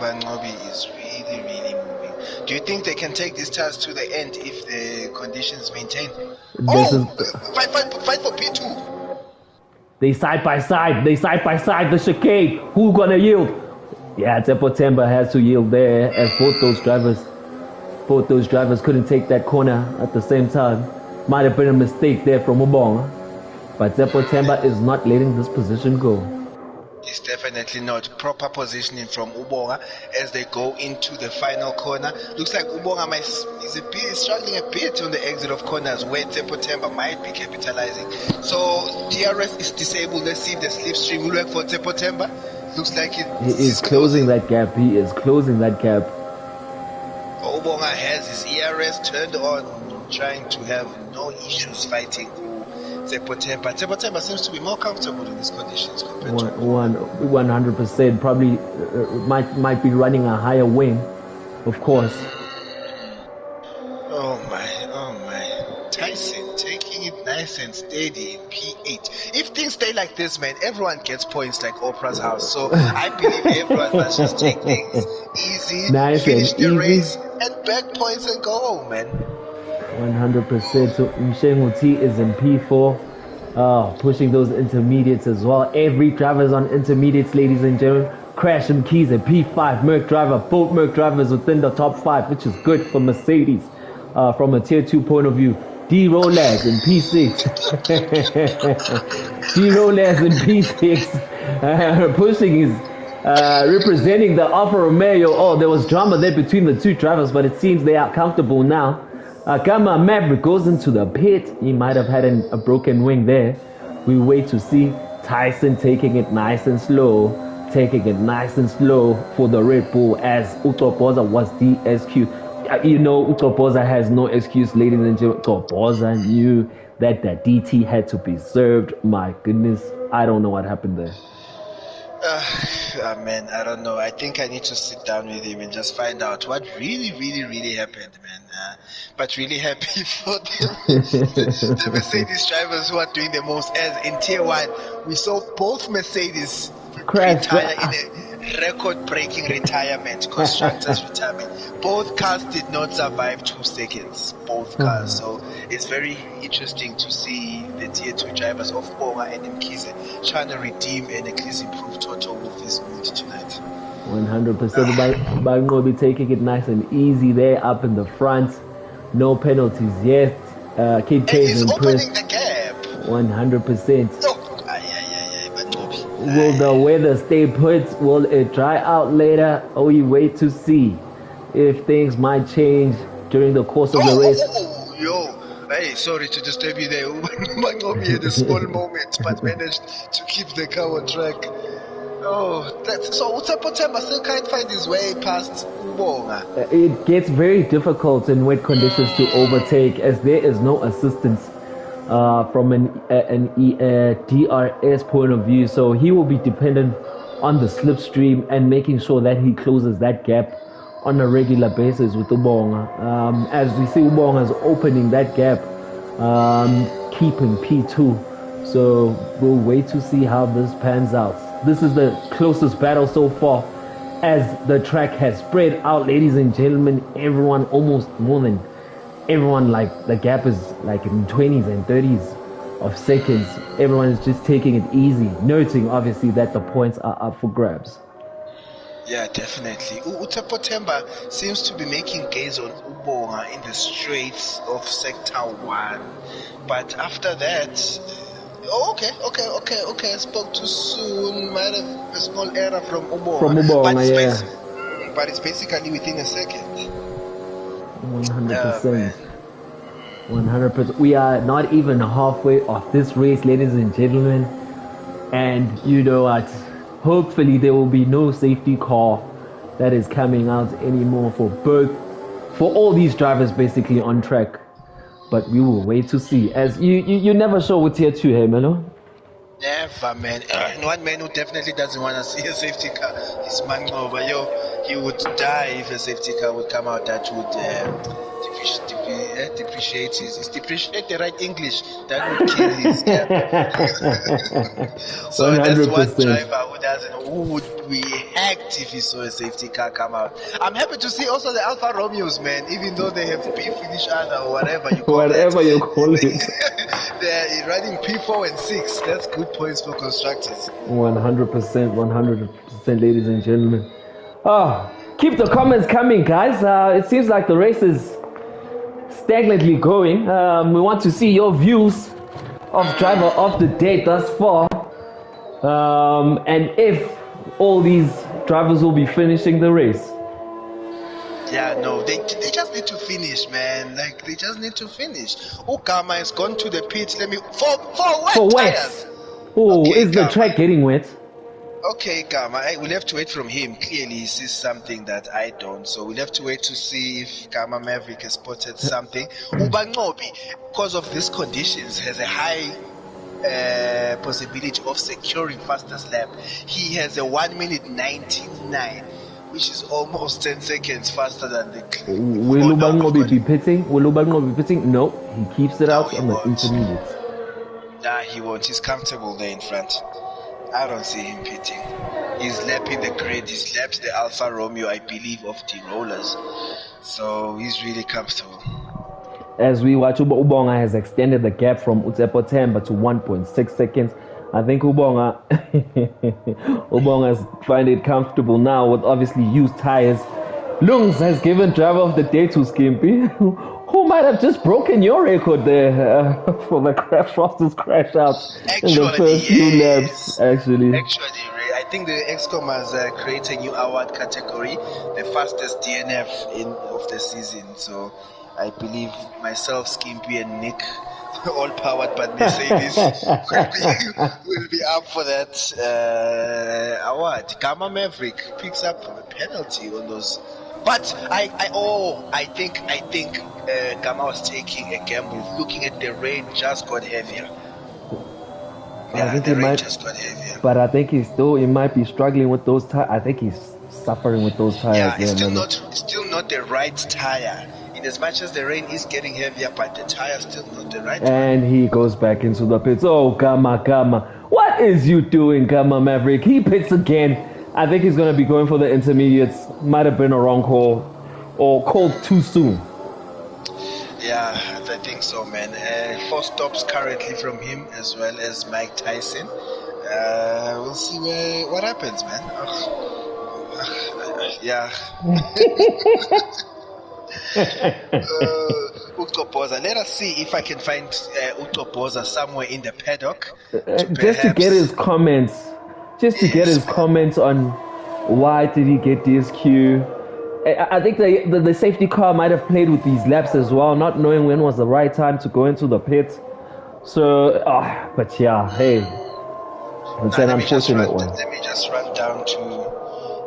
Bangobi is really, really moving. Do you think they can take these tires to the end if the conditions maintain? Fight for P2. They side by side. The chicane. Who gonna yield? Yeah, Temba has to yield there as both those drivers couldn't take that corner at the same time. Might have been a mistake there from Ubonga. But Temba is not letting this position go. It's definitely not proper positioning from Ubonga as they go into the final corner. Looks like Ubonga is struggling a bit on the exit of corners where Temba might be capitalizing. So DRS is disabled. Let's see if the slipstream will work for Temba. Looks like he is closing that gap. Ubonga has his ERS turned on, trying to have no issues fighting Temba. Temba seems to be more comfortable in these conditions compared to 100%. Probably might be running a higher wing, of course. Oh my. Tyson taking it nice and steady in P8. If things stay like this, man, everyone gets points like Oprah's house. So I believe everyone must just take things easy, finish the race, and bag points and go home, man. 100%. So Mshenguti is in P4, pushing those intermediates as well. Every driver's on intermediates, ladies and gentlemen. Crash and Keys at P5. Both Merc drivers within the top 5, which is good for Mercedes from a tier 2 point of view. D Rolex in P6. Pushing his representing the Alfa Romeo. Oh, there was drama there between the two drivers, but it seems they are comfortable now. Gama Maverick goes into the pit. He might have had a broken wing there. We wait to see Tyson taking it nice and slow for the Red Bull as Utopoza was DSQ. Utopoza has no excuse, ladies and gentlemen. Utopoza knew that the DT had to be served. My goodness, I don't know what happened there. Man, I don't know. I think I need to sit down with him and just find out what really happened, man. But really happy for the Mercedes drivers who are doing the most. As in Tier 1, we saw both Mercedes retire in a record-breaking retirement, constructors retirement. Both cars did not survive 2 seconds. Both cars. So it's very interesting to see the Tier 2 drivers of Bonga and Mkhize trying to redeem and at least improve Toto with this mood tonight. 100%. Bango will be taking it nice and easy there up in the front. No penalties yet. Keep pace and press. Opening the gap. 100%. Will the weather stay put? Will it dry out later? Oh, you wait to see if things might change during the course of the race. Hey, sorry to disturb you there. Mangobi had a small moment, but managed to keep the car on track. So Temba still can't find his way past Ubonga. It gets very difficult in wet conditions to overtake as there is no assistance from an DRS point of view. So he will be dependent on the slipstream and making sure that he closes that gap on a regular basis with Ubonga. As we see, Ubonga is opening that gap, keeping P2. So we'll wait to see how this pans out. This is the closest battle so far as the track has spread out, ladies and gentlemen. Everyone, like the gap is like in 20s and 30s of seconds. Everyone is just taking it easy, noting obviously that the points are up for grabs. Yeah, definitely. Temba seems to be making gains on Ubonga in the straights of Sector 1. But after that... Okay. I spoke too soon. Might have a small error from Ubonga. But it's basically within a second. 100%. 100%. We are not even halfway of this race, ladies and gentlemen. And you know what? Hopefully there will be no safety car that is coming out anymore for all these drivers basically on track. But we will wait to see. As you never show with Tier 2, hey, man. Never, man. One man who definitely doesn't want to see a safety car is Mangoba. He would die if a safety car would come out that would depreciate his. Is depreciate the right English? That would kill his gap. So that's one 100%. driver who would be hacked if he saw a safety car come out. I'm happy to see also the Alfa Romeos, man, even though they have beef with each other or whatever you call it. They're running P4 and 6. That's good points for constructors. 100%, ladies and gentlemen. Keep the comments coming, guys. It seems like the race is stagnantly going. We want to see your views of driver of the day thus far. And if all these drivers will be finishing the race. Yeah, no, they just need to finish, man. Like, they just need to finish. Gama has gone to the pit. For wet tires. Oh, okay, is the track getting wet? Okay, Gama, we'll have to wait from him. Clearly, he sees something that I don't. So we'll have to wait to see if Gama Maverick has spotted something. Ubangobi, because of these conditions, has a high possibility of securing fastest lap. He has a 1 minute 99, which is almost 10 seconds faster than the. Will Ubangobi be pitting? No, he keeps it out on the intermediates. Nah, he won't. He's comfortable there in front. I don't see him pitting. He's lapping the grid. He laps the Alfa Romeo, I believe, of the rollers. So he's really comfortable. As we watch, Ubonga has extended the gap from Utsepo Temba to 1.6 seconds. I think Ubonga find it comfortable now with obviously used tires. Lungs has given driver of the day to Skimpy, who might have just broken your record there for the fastest crash out in the first few laps. Actually, I think the XCOM has created a new award category, the fastest DNF of the season. So I believe myself, Skimpy, and Nick, all powered by Mercedes, will be up for that award. Gama Maverick picks up a penalty on those. But I think Gama was taking a gamble. Looking at the rain, just got heavier. Yeah, the rain just got heavier. But I think he might be struggling with those tires. I think he's suffering with those tires. Yeah, it's still not the right tire. In as much as the rain is getting heavier, but the tire's still not the right tire. And he goes back into the pits. Oh, Gama, what is you doing, Gama Maverick? He pits again. I think he's going to be going for the intermediates. Might have been a wrong call or called too soon. Yeah, I think so, man. 4 stops currently from him as well as Mike Tyson. We'll see what happens, man. Yeah. Utopoza. Let us see if I can find Utopoza somewhere in the paddock. Just to get his comments. Just to get his comments on why did he get DSQ. I think the safety car might have played with these laps as well, not knowing when was the right time to go into the pit. So, but yeah, hey, it's an unfortunate one. Let me just run down to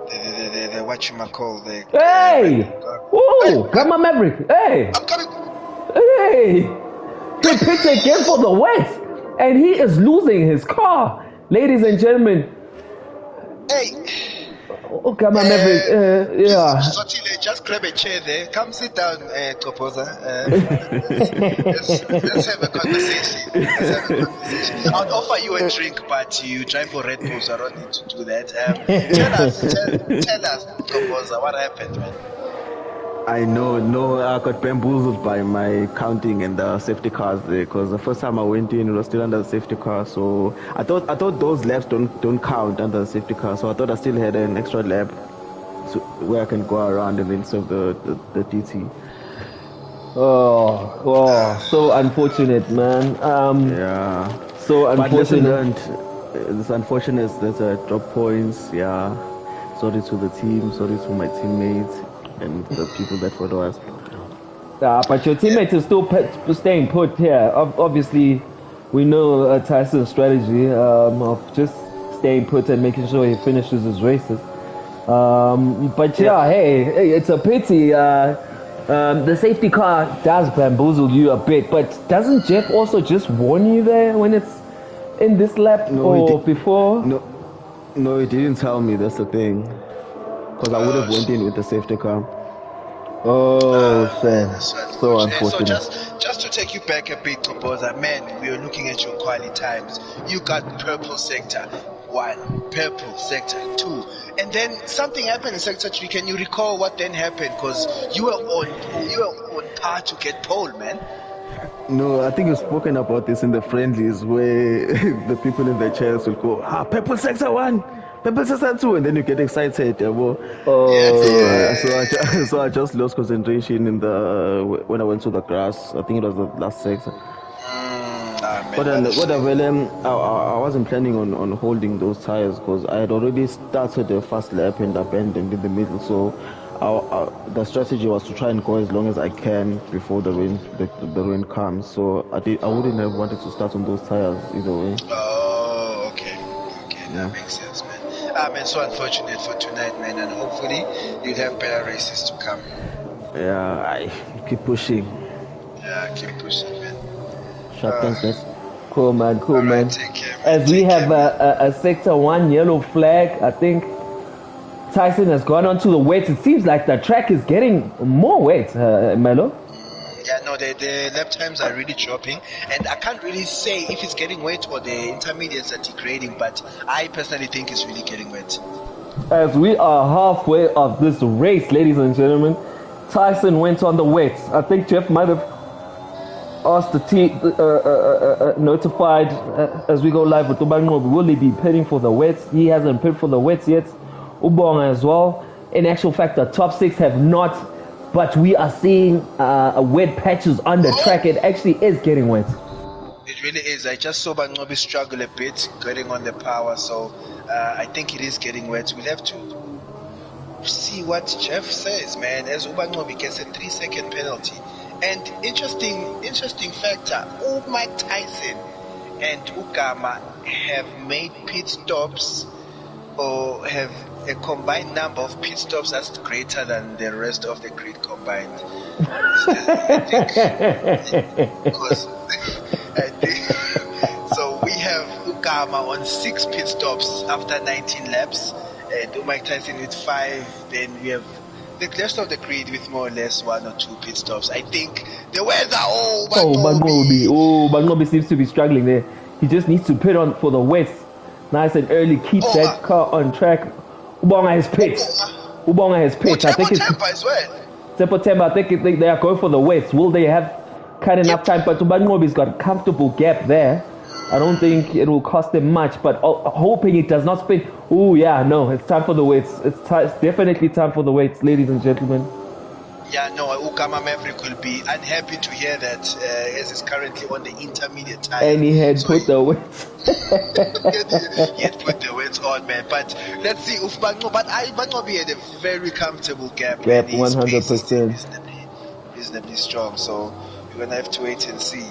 the whatchamacall. Hey! Whoa! Gama Maverick! Hey! I'm coming! Hey! He pits again for the wet! And he is losing his car! Ladies and gentlemen, hey! Gama Maverick, yeah. Sotile, just grab a chair there. Come sit down, Topoza. Let's have a conversation. I'll offer you a drink, but you drive for Red Bull, so I don't need to do that. Tell us, Topoza, what happened, man? I know, I got bamboozled by my counting and the safety cars there, because the first time I went in, it was still under the safety car. So I thought those laps don't count under the safety car. So I thought I still had an extra lap where I can go around and then serve the DT. Oh, so unfortunate, man. Yeah. So unfortunate. It's unfortunate. There's a drop points. Yeah. Sorry to the team. Sorry to my teammates and the people that follow us. But your teammate is still staying put here. Obviously, we know Tyson's strategy of just staying put and making sure he finishes his races. But yeah, hey, it's a pity. The safety car does bamboozle you a bit, but doesn't Jeff also just warn you there when it's in this lap or before? No, he didn't tell me. That's the thing. because I would have went in with the safety car. Oh, shame. That's So unfortunate. So unfortunate. just to take you back a bit, Composer, man, we were looking at your quality times. You got purple sector 1, purple sector 2, and then something happened in sector 3. Can you recall what then happened? Because you were on par to get pole, man. No, I think you've spoken about this in the friendlies where the people in the chairs will go, purple sector 1, purple sector 2, and then you get excited. Oh, So I just lost concentration in when I went to the grass. I think it was the last sector. But I wasn't planning on holding those tires because I had already started the first lap and abandoned in the middle. So the strategy was to try and go as long as I can before the rain comes. So I wouldn't have wanted to start on those tires either way. Oh, okay, that makes sense, man. Man, so unfortunate for tonight, man, and hopefully you'll have better races to come. Yeah, I keep pushing. Yeah, keep pushing, man. thanks. Cool, man. Right, take care, man. As we have a sector 1 yellow flag, I think Tyson has gone onto the weights. It seems like the track is getting more weight, Melo. Yeah, no, the lap times are really dropping, and I can't really say if it's getting wet or the intermediates are degrading, but I personally think it's really getting wet. As we are halfway of this race, ladies and gentlemen, Tyson went on the wets. I think Jeff might have asked the team, notified as we go live with Ubangobi, will he be pitting for the wets? He hasn't pitted for the wets yet. Ubonga as well. In actual fact, the top 6 have not, but we are seeing wet patches on the track. It actually is getting wet. It really is. I just saw Bangobi struggle a bit getting on the power, so I think it is getting wet. We'll have to see what Jeff says, man, as Ubangobi gets a 3-second penalty. And interesting factor, Mike Tyson and Ugama have made pit stops or have a combined number of pit stops that's greater than the rest of the grid combined. I think so. We have Ugama on 6 pit stops after 19 laps, and Mike Tyson with 5. Then we have the rest of the grid with more or less 1 or 2 pit stops. I think the weather. Bangobi seems to be struggling there. He just needs to pit on for the west. Nice and early, keep that car on track. Ubonga has pit. I think it's as well. September. I think they are going for the west. Will they have kind enough time? But Ubangobi's got a comfortable gap there. I don't think it will cost them much, but hoping it does not spin. Oh yeah, no, it's time for the weights. It's definitely time for the weights, ladies and gentlemen. Yeah, no, Ukama Maverick will be unhappy to hear that as he's currently on the intermediate tire. And he had put the weights. He had put the weights on, man. But let's see if Bangobi had a very comfortable gap. 100%. Reasonably strong. So we're gonna have to wait and see.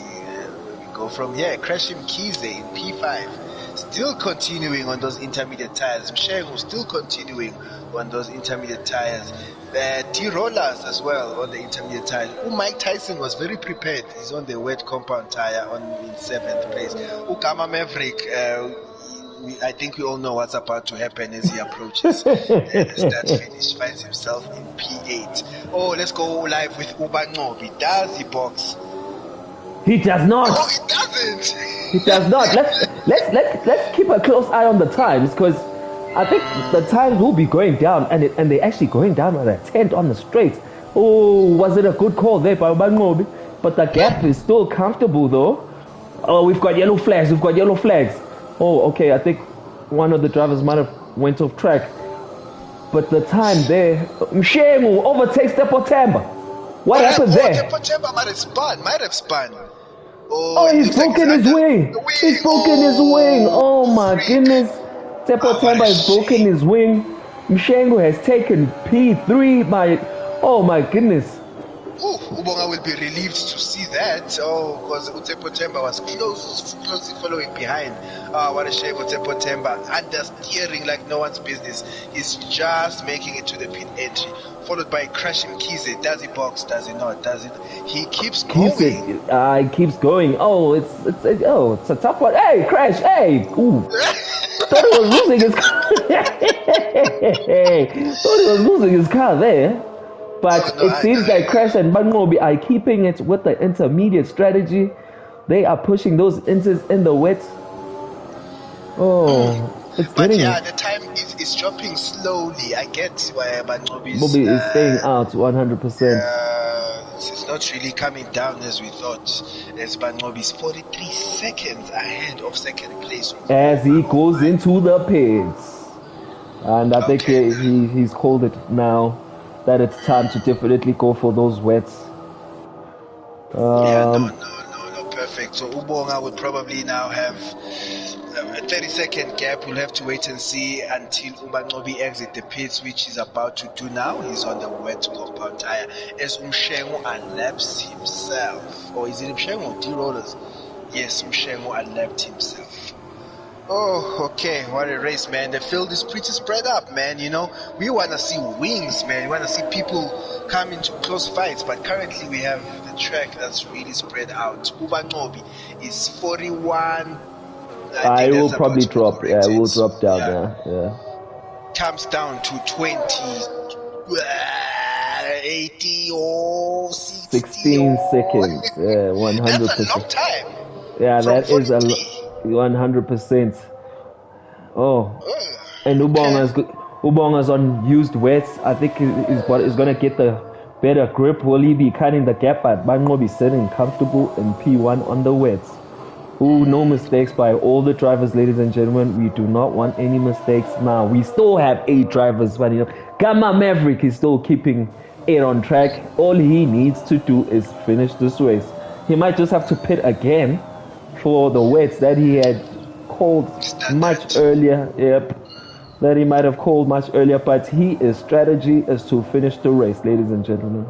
Go from here. Kreshim Kize in P5, still continuing on those intermediate tires. Mshengu still continuing on those intermediate tires. T-Rollers as well on the intermediate tires. Mike Tyson was very prepared. He's on the wet compound tire in 7th place. Ukama Maverick, I think we all know what's about to happen as he approaches the start finish. Finds himself in P8. Oh, let's go live with Ubangobi. Does he box? He does not. Oh, he doesn't. He does not. Let's keep a close eye on the times, because I think the times will be going down, and they're actually going down at a 10th on the straight. Oh, was it a good call there by Bangobi? But the gap is still comfortable though. Oh, we've got yellow flags. Oh, okay. I think one of the drivers might have went off track. But the time there, Mshengu overtakes September. What happened there? September might have spun. Oh, he's broken his wing. He's broken his wing. Oh my goodness. September has broken his wing. Mshengu has taken P3 by, oh my goodness. Ubonga will be relieved to see that. Oh, because Utepotemba was closely following behind. What a shame. Utepotemba understeering like no one's business. He's just making it to the pit entry, followed by Kreshim Kize. Does he box? Does he not? Does it? He keeps going. He keeps going. Oh, it's a tough one. Hey, Crash. Hey. Ooh. thought he was losing his car. Thought he was losing his car there. But No, it seems like Crash and Bangobi are keeping it with the intermediate strategy. They are pushing those inters in the wet. Oh, it's but getting yeah, the time is dropping slowly. I get why Bangobi Bobby is staying out 100%. it's not really coming down as we thought. As Bangobi is 43 seconds ahead of second place. As he goes into the pits. And I think he's called it now that it's time to definitely go for those wets. No, perfect. So Ubonga would probably now have a 30-second gap. We'll have to wait and see until Ubangobi exit the pits, which he's about to do now. He's on the wet compound tire as Umshengo unlaps himself. Or is it Umshengo or D-Rollers? Yes, Umshengo unlapped himself. Oh, okay, what a race, man. The field is pretty spread up, man. You know, we want to see wings, man. We want to see people come into close fights, but currently we have the track that's really spread out. Ubangobi is 41. I will probably drop. Yeah, we'll drop down there. Yeah. Comes down to 20, 80 or 60 16 seconds. Yeah, 100%. That's a long time. Yeah, that is a 100%. Oh, and Ubonga's on used wets. I think he's going to get the better grip. Will he be cutting the gap? But Bango be sitting comfortable in P1 on the wets. Ooh, no mistakes by all the drivers, ladies and gentlemen. We do not want any mistakes now. We still have 8 drivers, but you know, Gamma Maverick is still keeping it on track. All he needs to do is finish this race. He might just have to pit again for the wets that he had called much earlier. Yep, that he might have called much earlier, but his strategy is to finish the race, ladies and gentlemen.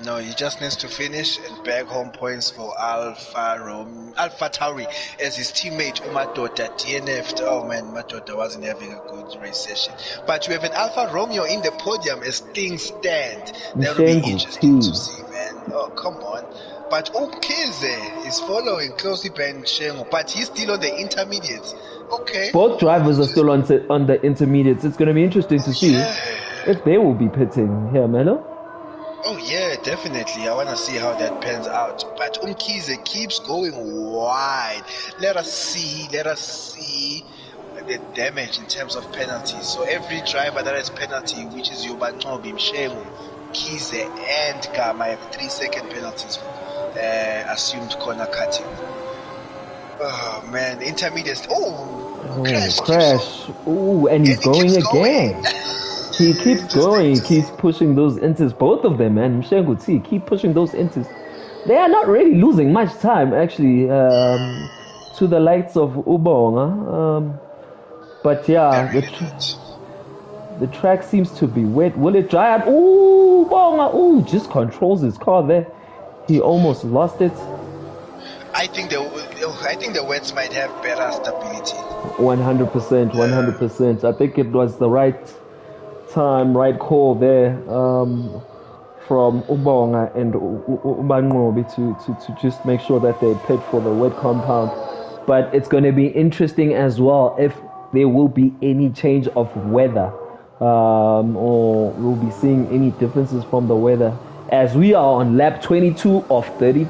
No, he just needs to finish and bag home points for Alpha Tauri as his teammate Umadota DNF'd. Oh man, Umadota wasn't having a good race session. But we have an Alpha Romeo in the podium as things stand. That will be interesting to see, man. Oh, come on. But Umkize is following closely behind Shengo, but he's still on the intermediates. Okay. Both drivers are still on the intermediates. It's going to be interesting to see if they will be pitting here, Melo. Oh yeah, definitely. I want to see how that pans out. But Umkize keeps going wide. Let us see the damage in terms of penalties. So every driver that has penalty, which is Yobancobi, Mshemu, Kize, and Gama, have 3-second penalties for assumed corner cutting. Oh man, intermediate. Crash. Ooh, and he's going again. He keeps going. He keeps pushing those inters. Both of them, man. Mshengu T, keep pushing those inters. They are not really losing much time, actually, to the likes of Ubonga. But yeah, the track seems to be wet. Will it dry up? Ooh, Ubonga. Ooh, just controls his car there. He almost lost it. I think the wets might have better stability. 100%, 100%. I think it was the right time, right call there from Ubonga and Ubangobi to just make sure that they pit for the wet compound. But it's going to be interesting as well if there will be any change of weather or we'll be seeing any differences from the weather as we are on lap 22 of 32,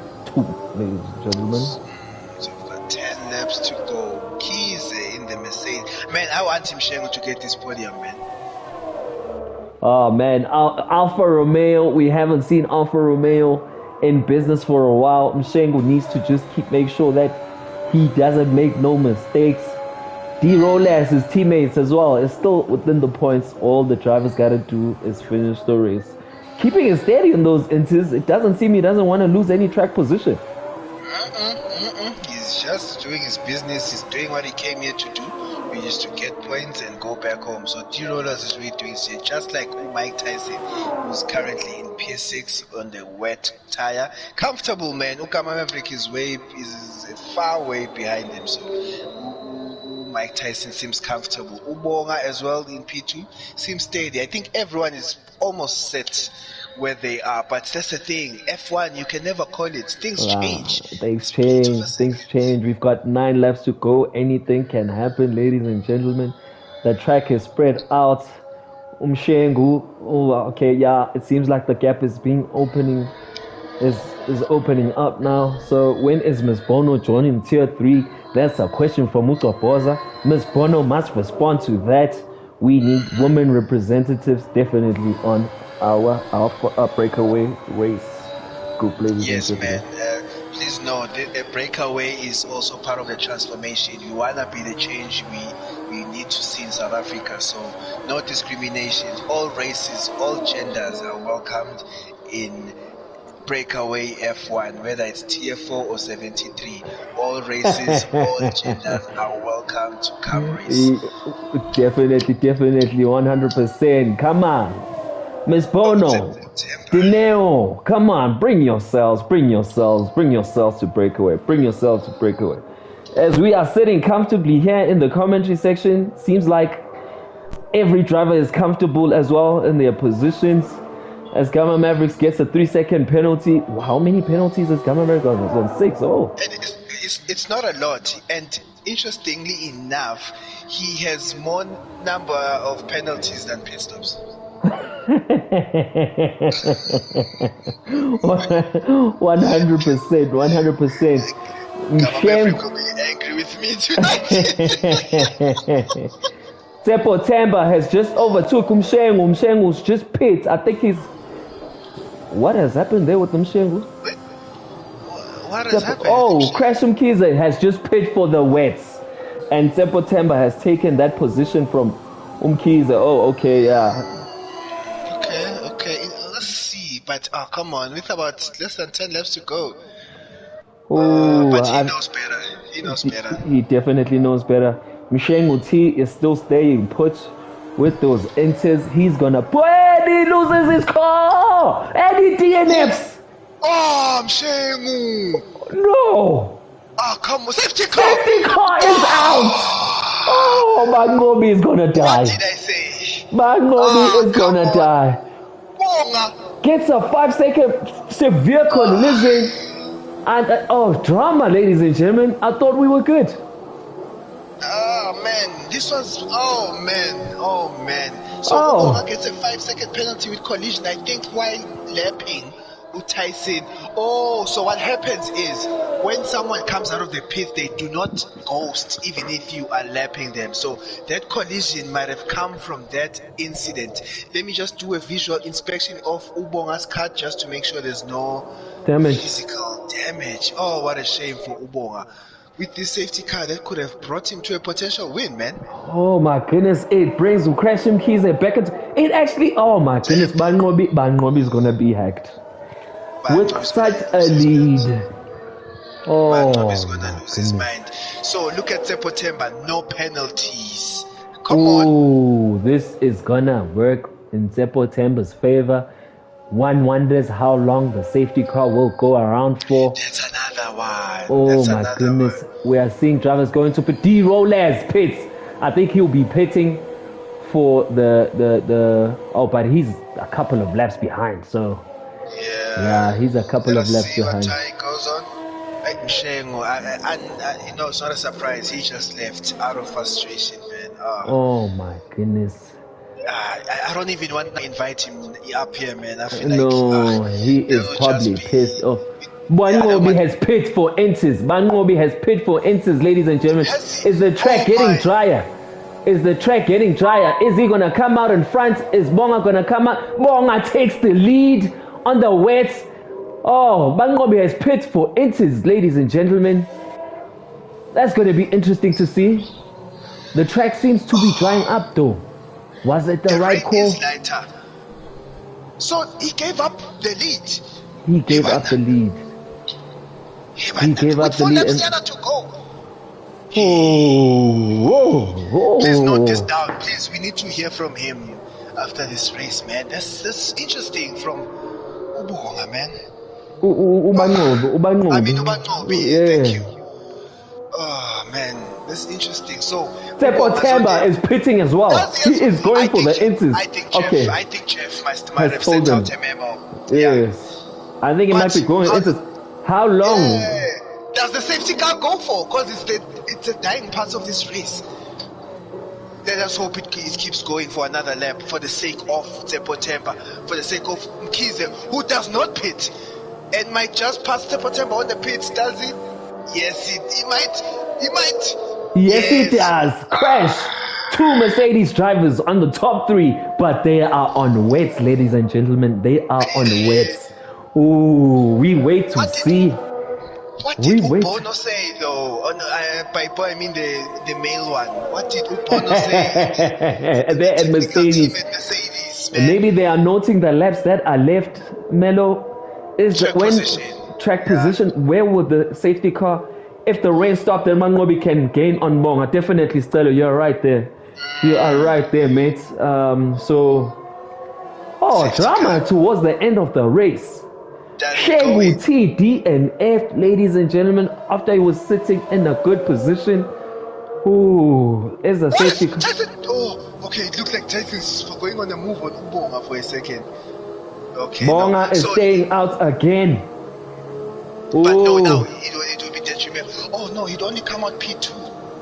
ladies and gentlemen. So we've got 10 laps to go. Keys in the Mercedes. Man, I want Tim Shengo to get this podium, man. Oh man, Alfa Romeo, we haven't seen Alfa Romeo in business for a while. Mshengo needs to just make sure that he doesn't make no mistakes. D-Rollers, his teammates as well, is still within the points. All the drivers got to do is finish the race. Keeping it steady in those inters, it doesn't seem he doesn't want to lose any track position. He's just doing his business. He's doing what he came here to do, which is to get points and go back home. So D-Rollers is really doing it, just like Mike Tyson, who's currently in P6 on the wet tire. Comfortable, man. Ukama Maverick is far way behind him. So Mike Tyson seems comfortable. Ubonga as well in P2 seems steady. I think everyone is almost set where they are. But that's the thing. F1, you can never call it. Things change. Things Split of a change. Things second. change. We've got 9 laps to go. Anything can happen, ladies and gentlemen. The track is spread out. Umshengu. Oh, okay, yeah. It seems like the gap is opening up now. So when is Miss Bono joining Tier 3? That's a question from Boza. Miss Bono must respond to that. We need women representatives definitely on our breakaway race group, ladies Yes, and man. gentlemen. Please know the breakaway is also part of the transformation. We wanna be the change we need to see in South Africa. So no discrimination. All races, all genders are welcomed in breakaway F1, whether it's tier 4 or 73. All races, all genders are welcome to come race. Definitely, 100%. Come on. Miss Bono, Dineo, come on, bring yourselves to breakaway. As we are sitting comfortably here in the commentary section, seems like every driver is comfortable as well in their positions. As Gamma Mavericks gets a 3-second penalty. How many penalties has Gamma Mavericks got? It's on 6. Oh. It's not a lot. And interestingly enough, he has more number of penalties than pit stops. 100%. Gamma Maverick will be angry with me tonight. Tsepo Temba has just overtook Umshengu. Umshengu's just pit. I think he's... What has happened there with Umshengu? What has happened? Oh, Krashim Kiza has just pit for the wets. And Tsepo Temba has taken that position from Umkiza. Oh, okay, yeah. Okay. Let's see. But, come on. With about less than 10 laps to go. But he knows better. He definitely knows better. Mshengu T is still staying put with those enters. He's gonna put. And he loses his car! And he DNFs! Oh, Mshengu! No! Oh, come on. Safety car! Safety car is out! Oh, Mangobi is gonna die. What did I say? Mangobi is gonna die. Bonga. Gets a 5-second severe collision. And, drama, ladies and gentlemen. I thought we were good. Oh man, this was oh man. So Obama gets a 5-second penalty with collision, I think, while lapping Tyson. Oh, so what happens is when someone comes out of the pit, they do not ghost even if you are lapping them. So that collision might have come from that incident. Let me just do a visual inspection of Ubonga's car just to make sure there's no physical damage. Oh, what a shame for Ubonga. With this safety car, that could have brought him to a potential win, man. Oh my goodness, it brings him Krashim Keys back. It actually, oh my goodness, Bangobi is gonna be hacked. With such a lead. Oh, Bangobi is gonna lose his mind. So look at Sepotemba, no penalties. Come on. Oh, this is gonna work in Sepotemba's favor. One wonders how long the safety car will go around for. That's another one. Oh my goodness. We are seeing drivers going to pit. D Rollers pits. I think he'll be pitting for the but he's a couple of laps behind, so yeah, he's a couple of laps behind. What time goes on. Mshengu, it's not a surprise. He just left out of frustration, man. Oh my goodness. I don't even want to invite him up here, man. I feel he is probably pissed off. Bangobi has pit for inches. Ladies and gentlemen. Is the track getting drier? Is he gonna come out in front? Is Bonga gonna come out? Bonga takes the lead on the wets. Oh, Bangobi has pit for inches, ladies and gentlemen. That's gonna be interesting to see. The track seems to be drying up though. Was it the right call? So he gave up the lead. He gave up the lead. Please note this down. Please, we need to hear from him after this race, man. That's interesting from Ubonga, man. Ubangobi. Thank you. Oh, man. This is interesting. So Temba is pitting as well. Yes, He is going for the Jeff, inches. I think Jeff might have told sent out him. a memo. Yes. I think it might be going inches. How long? Does the safety car go for? Because it's a dying part of this race. Let us hope it keeps going for another lap for the sake of Temba, for the sake of Mkhize, who does not pit and might just pass Temba on the pits, does he? Yes, he might. Yes, he does. Crash. 2 Mercedes drivers on the top 3, but they are on wets, ladies and gentlemen. They are on wets. Ooh, we wait to see. What did Ubono say though? By boy, I mean the male one. What did Ubono say? They're at Mercedes. Maybe they are noting the laps that are left. Melo is track position. Where would the safety car? If the rain stopped, then Mangobi can gain on Monga. Definitely, Stella, you're right there. You are right there, mate. Drama towards the end of the race. Shegu T, D, and F, ladies and gentlemen, after he was sitting in a good position. Ooh, is a safety car. Okay, it looks like Tyson's going on a move on Ubonga for a second. Okay. Bonga is staying out again. But no, now it will be detrimental. Oh no, he'd only come out P2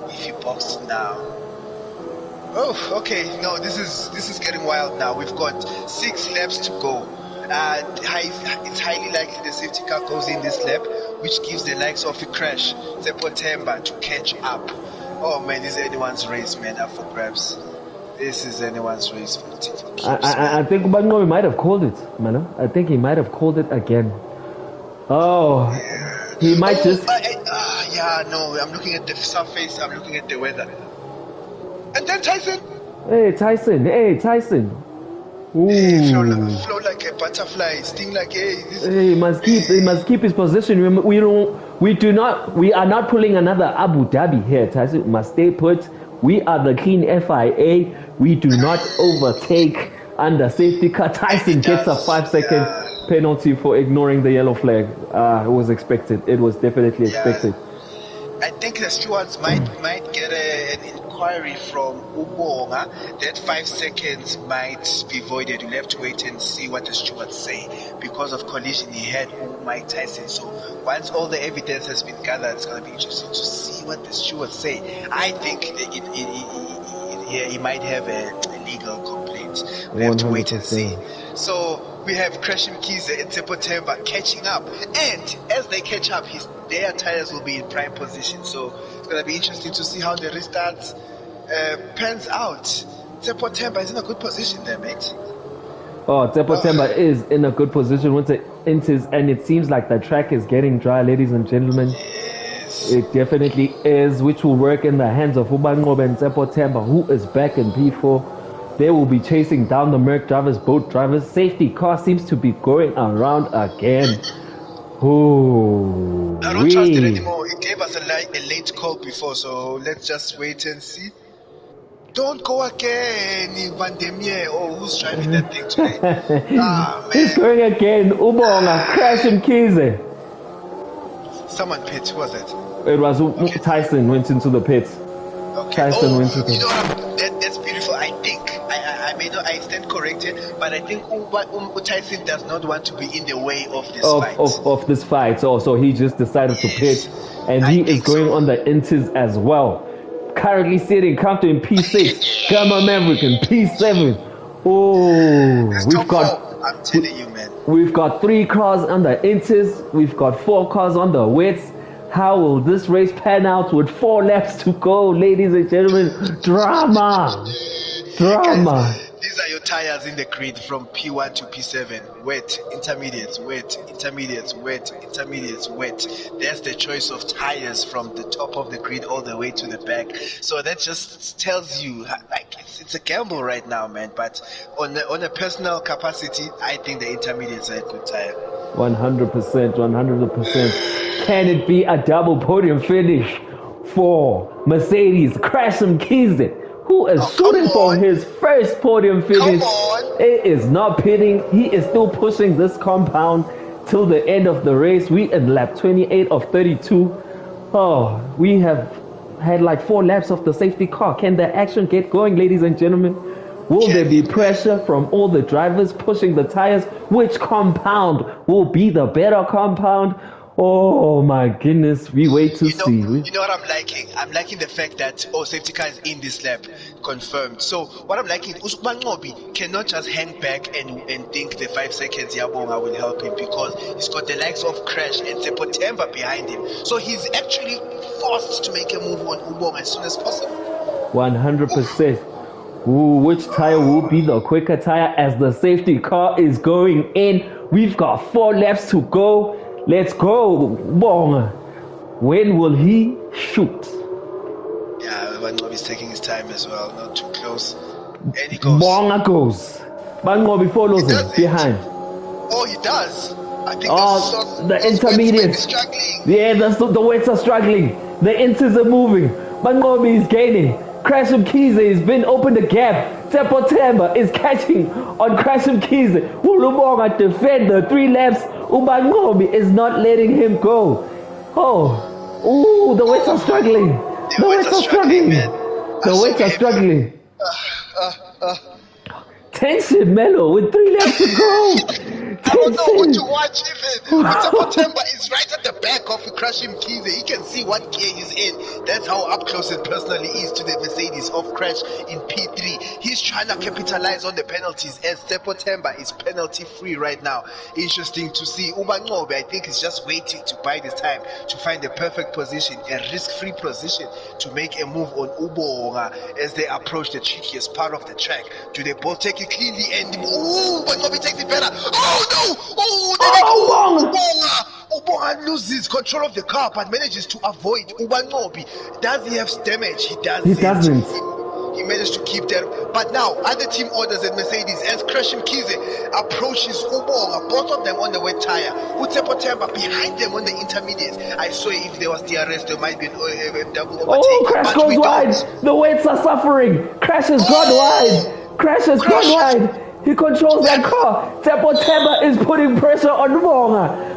if he boxed now. Oh, okay. No, this is getting wild now. We've got 6 laps to go. It's highly likely the safety car goes in this lap, which gives the likes of a Crash, Temba to catch up. Oh man, this is anyone's race, man, up for grabs. This is anyone's race for keeps, I think Bangobi might have called it, man. I think he might have called it again. Oh, yeah. He might just. No, I'm looking at the surface, I'm looking at the weather. And then Tyson. Hey, Tyson. Ooh. Hey, flow like a butterfly, sting like he must keep his position. We are not pulling another Abu Dhabi here. Tyson must stay put. We are the clean FIA. We do not overtake under safety car. Tyson gets a 5-second penalty for ignoring the yellow flag. It was expected. It was definitely expected. I think the stewards might get an inquiry from Ubonga that 5 seconds might be voided. You'll have to wait and see what the stewards say because of collision he had with Mike Tyson. So once all the evidence has been gathered, it's going to be interesting to see what the stewards say. I think he might have a legal complaint. We have to wait and see. So we have Crash Mkhize and Temba catching up, and as they catch up, their tires will be in prime position. So it's going to be interesting to see how the restart pans out. Temba is in a good position there, mate. Temba is in a good position with the inters, and it seems like the track is getting dry, ladies and gentlemen. Yes. It definitely is, which will work in the hands of Ubangobe and Temba, who is back in P4. They will be chasing down the Merc drivers, boat drivers. Safety car seems to be going around again. Ooh, I don't trust it anymore. It gave us a late call before, so let's just wait and see. Don't go again, Vandemir. Oh, who's driving that thing today? Man. He's going again. Ubonga, Crash Mkhize. Someone pit. Who was it? It was Tyson went into the pits. Okay. Tyson went into the pits. That's beautiful. I think I stand corrected, but I think Tyson does not want to be in the way of this fight. Of this fight. So he just decided to pit, and he is going on the inters as well. Currently sitting counter in P6, Gamma Maverick in P7. Oh, I'm telling you, man. We've got 3 cars on the inters. We've got 4 cars on the wets. How will this race pan out with 4 laps to go, ladies and gentlemen? Drama. These are your tires in the grid from P1 to P7. Wet, intermediates, wet, intermediates, wet, intermediates, wet. That's the choice of tires from the top of the grid all the way to the back. So that just tells you, like, it's a gamble right now, man. But on a personal capacity, I think the intermediates are a good tire. 100%. Can it be a double podium finish for Mercedes Crash Mkhize, who is shooting for his first podium finish? It is not pitting. He is still pushing this compound till the end of the race. We at lap 28 of 32. Oh, we have had like 4 laps of the safety car. Can the action get going, ladies and gentlemen? Will there be pressure from all the drivers pushing the tires? Which compound will be the better compound? Oh my goodness, we wait to see. You know what I'm liking? I'm liking the fact that safety car is in this lap, confirmed. So what I'm liking, Mangobi cannot just hang back and think the 5 seconds Yabonga will help him, because he's got the likes of Crash and September behind him. So he's actually forced to make a move on Ubonga as soon as possible. 100%. Ooh, which tire will be the quicker tire as the safety car is going in? We've got 4 laps to go. Let's go, Bonga. When will he shoot? Yeah, Bangobi's taking his time as well, not too close. And he goes. Bonga goes. Bangobi follows him behind. Oh, he does. I think the intermediates. Yeah, the weights are struggling. The inters are moving. Bangobi is gaining. Krashim Kize has been opened the gap. September is catching on Krashim Kize. Ulubonga defend the 3 laps. Ubangobi is not letting him go. The weights are struggling. The weights are struggling. The weights are struggling. Tension, Melo, with 3 laps to go. I don't know what to watch even. September is right at the back of Krashim Kize. He can see what gear he's in. That's how up close and personal he is to the Mercedes of Crash in P3. He's trying to capitalize on the penalties as September is penalty free right now. Interesting to see. Ubangobe, I think, is just waiting to buy this time to find the perfect position, a risk-free position to make a move on Ubonga as they approach the trickiest part of the track. Do they both take it cleanly? And Ubangobe takes it better. Oh no! Ubonga loses control of the car but manages to avoid Ubangobi. Does he have damage? He doesn't. He doesn't. He managed to keep that. But now, other team orders at Mercedes as Krashim Kize approaches Ubonga, both of them on the wet tire. Utepotemba behind them on the intermediates. I saw if there was DRS, there might be a double overtake. Crash goes wide. The weights are suffering. Crash has gone wide. Crash has gone wide. He controls that car. September is putting pressure on Ubonga.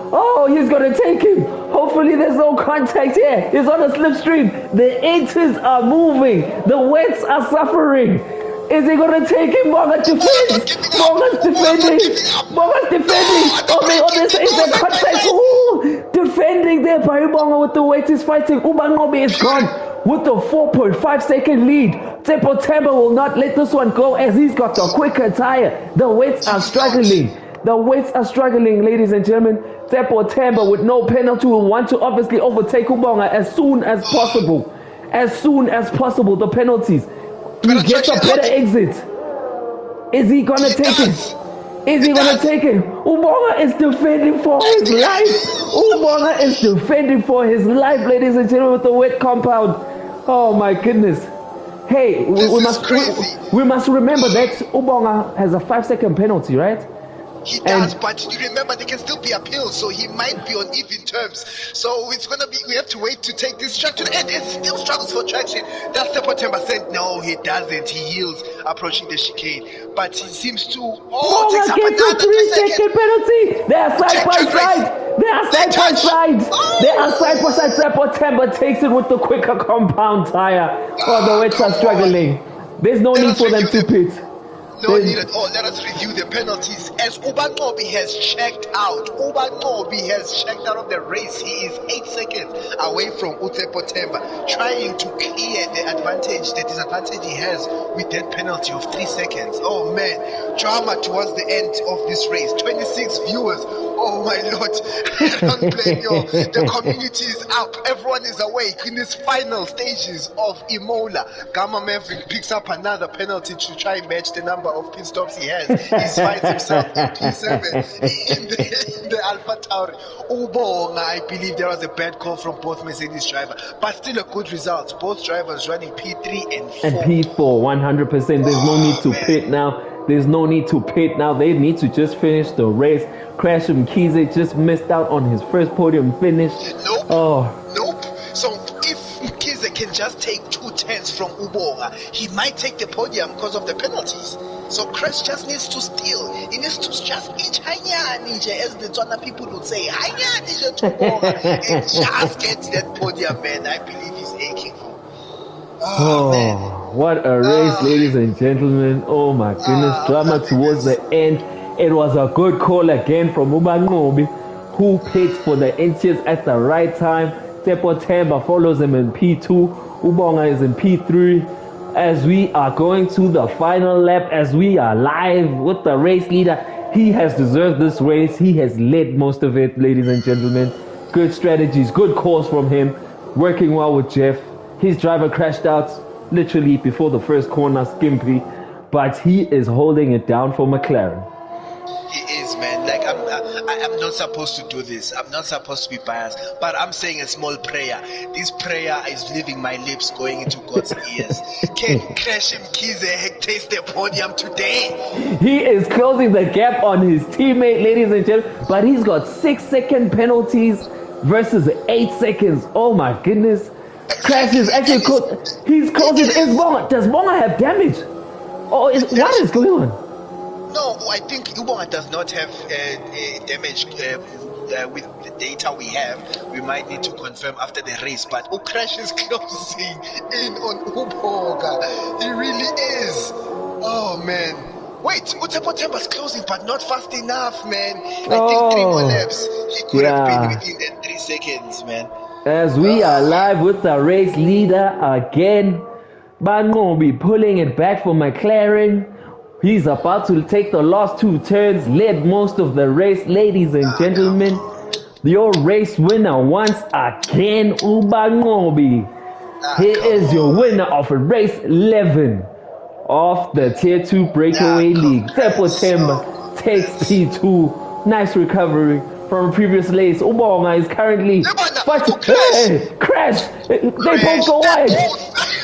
He's going to take him. Hopefully there's no contact here. He's on a slipstream. The 80s are moving. The wets are suffering. Is he going to take him? Bonga's defending. Bonga's defending. Bonga's defending. They say the contact. Defending there by Ubonga with the weight is fighting. Ubangobi is gone with the 4.5 second lead. September will not let this one go as he's got the quicker tire. The weights are struggling. The weights are struggling, ladies and gentlemen. September with no penalty will want to obviously overtake Ubonga as soon as possible. As soon as possible, the penalties. He gets a better exit. Is he gonna take it? Is he gonna take it? Ubonga is defending for his life. Ubonga is defending for his life, ladies and gentlemen, with the wet compound. Oh my goodness. Hey, we must remember that Ubonga has a 5-second penalty, right? He does, but you remember they can still be appealed, so he might be on even terms. So it's gonna be, we have to wait to take this track to the end. It still struggles for traction. That's the September said no, he doesn't. He yields approaching the chicane, but he seems to. Takes up another 3-second penalty. They are side by side. They are side by side. They are side by side. September takes it with the quicker compound tire. The weights are struggling. There's no need for them to pit. No need at all. Let us review the penalties as Ubangobi has checked out. Ubangobi has checked out of the race. He is 8 seconds away from Utepotemba, trying to clear the disadvantage he has with that penalty of 3 seconds. Oh man, drama towards the end of this race. 26 viewers. Oh my lord. Don't blame you. The community is up. Everyone is awake in these final stages of Imola. Gamma Maverick picks up another penalty to try and match the number of pit stops he has. He finds himself in P7 in the Alpha Tauri. Ubonga, I believe there was a bad call from both Mercedes drivers, but still a good result. Both drivers running P3 and 4. And P4, 100%. There's no need to pit now. There's no need to pit now. They need to just finish the race. Krashim Kize just missed out on his first podium finish. Nope. So if Kize can just take 2/10 from Ubonga, he might take the podium because of the penalties. So Crash just needs to steal. He needs to just inch hanyani, as the Tswana people would say, hanyani to Ubonga, and just get that podium, man. I believe he's aching for. Oh man. Oh, what a race, ladies and gentlemen. Oh my goodness. I'm Drama loving towards this. the end. It was a good call again from Ubangobi, who picked for the inches at the right time. Tepo Temba follows him in P2. Ubonga is in P3. As we are going to the final lap, as we are live with the race leader, he has deserved this race. He has led most of it, ladies and gentlemen. Good strategies, good calls from him. Working well with Jeff. His driver crashed out literally before the first corner, skimpy, but he is holding it down for McLaren. He is, man. Like I'm not supposed to do this. I'm not supposed to be biased, but I'm saying a small prayer. This prayer is leaving my lips, going into God's ears. Can Crash and Kize taste the podium today? He is closing the gap on his teammate, ladies and gentlemen, but he's got 6-second penalties versus 8 seconds. Oh my goodness. Crash is actually he's closing. Does Bonga have damage? What is going on? No, I think Ubonga does not have damage with the data we have. We might need to confirm after the race, but Crash is closing in on Ubonga. He really is. Oh man. Wait, Utepo Temba's closing, but not fast enough, man. I think 3 more laps. He could have been within that 3 seconds, man. As we are live with the race leader again, Bango be pulling it back for McLaren. He's about to take the last 2 turns, led most of the race, ladies and gentlemen. Your race winner once again, Ubangobi. He is your winner of race 11 of the Tier 2 Breakaway League. Tepo Temba takes P2. Nice recovery from a previous race. Ubonga is currently fighting. Hey, Crash! They both go wide.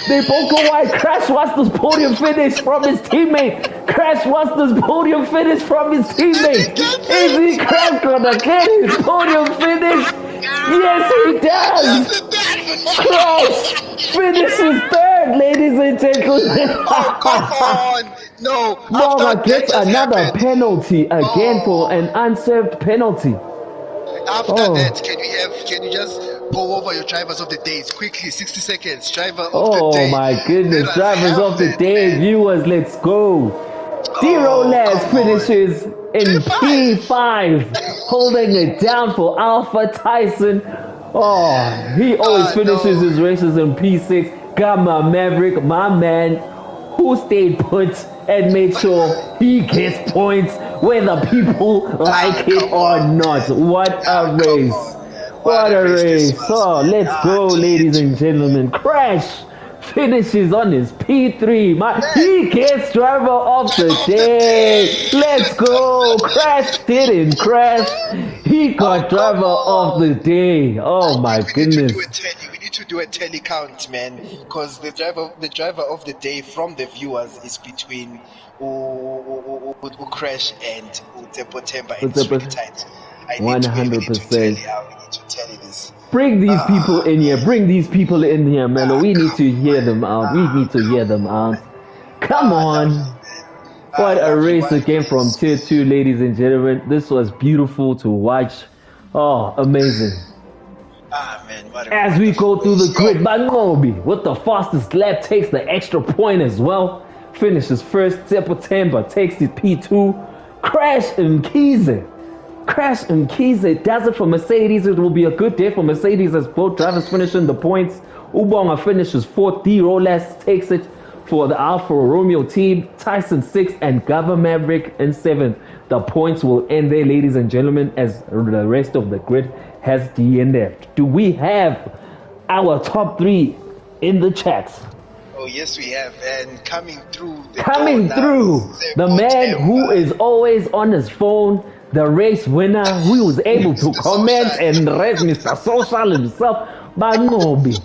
They both go wide. Crash wants this podium finish from his teammate. Crash wants this podium finish from his teammate. Is he Crash gonna get his podium finish? Yes, he does. Crash finishes third, ladies and gentlemen. Oh, come on. No. Bonga gets another penalty again for an unserved penalty. After that, can you just go over your drivers of the days quickly? 60 seconds. Driver of the day. Oh my goodness, drivers of the day, viewers, let's go. Rolas finishes in P5, holding it down for Alpha Tyson. Oh, he always finishes his races in P6. Gamma Maverick, my man, who stayed put and made sure he gets points whether people like it or not. What a race. What a race. So let's go, ladies and gentlemen. Crash finishes on his P3. He gets driver of the day. Let's go. Crash didn't crash. He got driver of the day. Oh my goodness. We need to do a tally count, man, because the driver of the day from the viewers is between Crash and Tepo Temba, and it's really tight. 100%. We need to tally this. Bring these people in here. Bring these people in here, Mello. We need to hear them out. We need to hear them out. Come on. What a race again from Tier 2, ladies and gentlemen. This was beautiful to watch. Oh, amazing. Man, as we go through the grid, Bangobi with the fastest lap takes the extra point as well. Finishes first. Tepo Temba takes the P2. Crash and Kize. Crash and Kize does it for Mercedes. It will be a good day for Mercedes as both drivers finish in the points. Ubonga finishes 4th. Rolas takes it for the Alfa Romeo team. Tyson 6th and Gava Maverick in 7th. The points will end there, ladies and gentlemen, as the rest of the grid has DNF'd. Do we have our top 3 in the chat? Oh yes, we have, and coming through the man who is always on his phone, the race winner, who was able to comment and raise Mr. Social himself, Bangobi.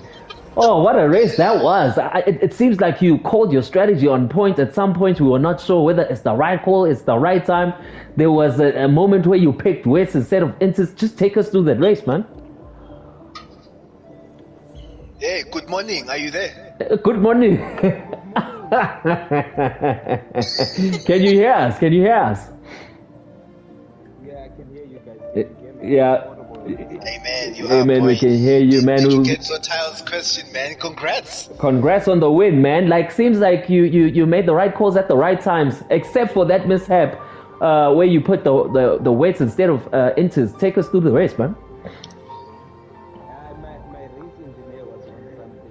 Oh, what a race that was. It seems like you called your strategy on point. At some point, we were not sure whether it's the right call, it's the right time. There was a moment where you picked wets instead of ints. Just take us through that race, man. Hey, good morning. Are you there? Good morning. Can you hear us? Yeah, I can hear you guys. Yeah. Hey man, you Hey are man, boy. we can hear you, man. Did you get Zotile's question, man? Congrats. Congrats on the win, man. Like, seems like you made the right calls at the right times, except for that mishap where you put the weights instead of inters. Take us through the race, man. My race engineer was on something.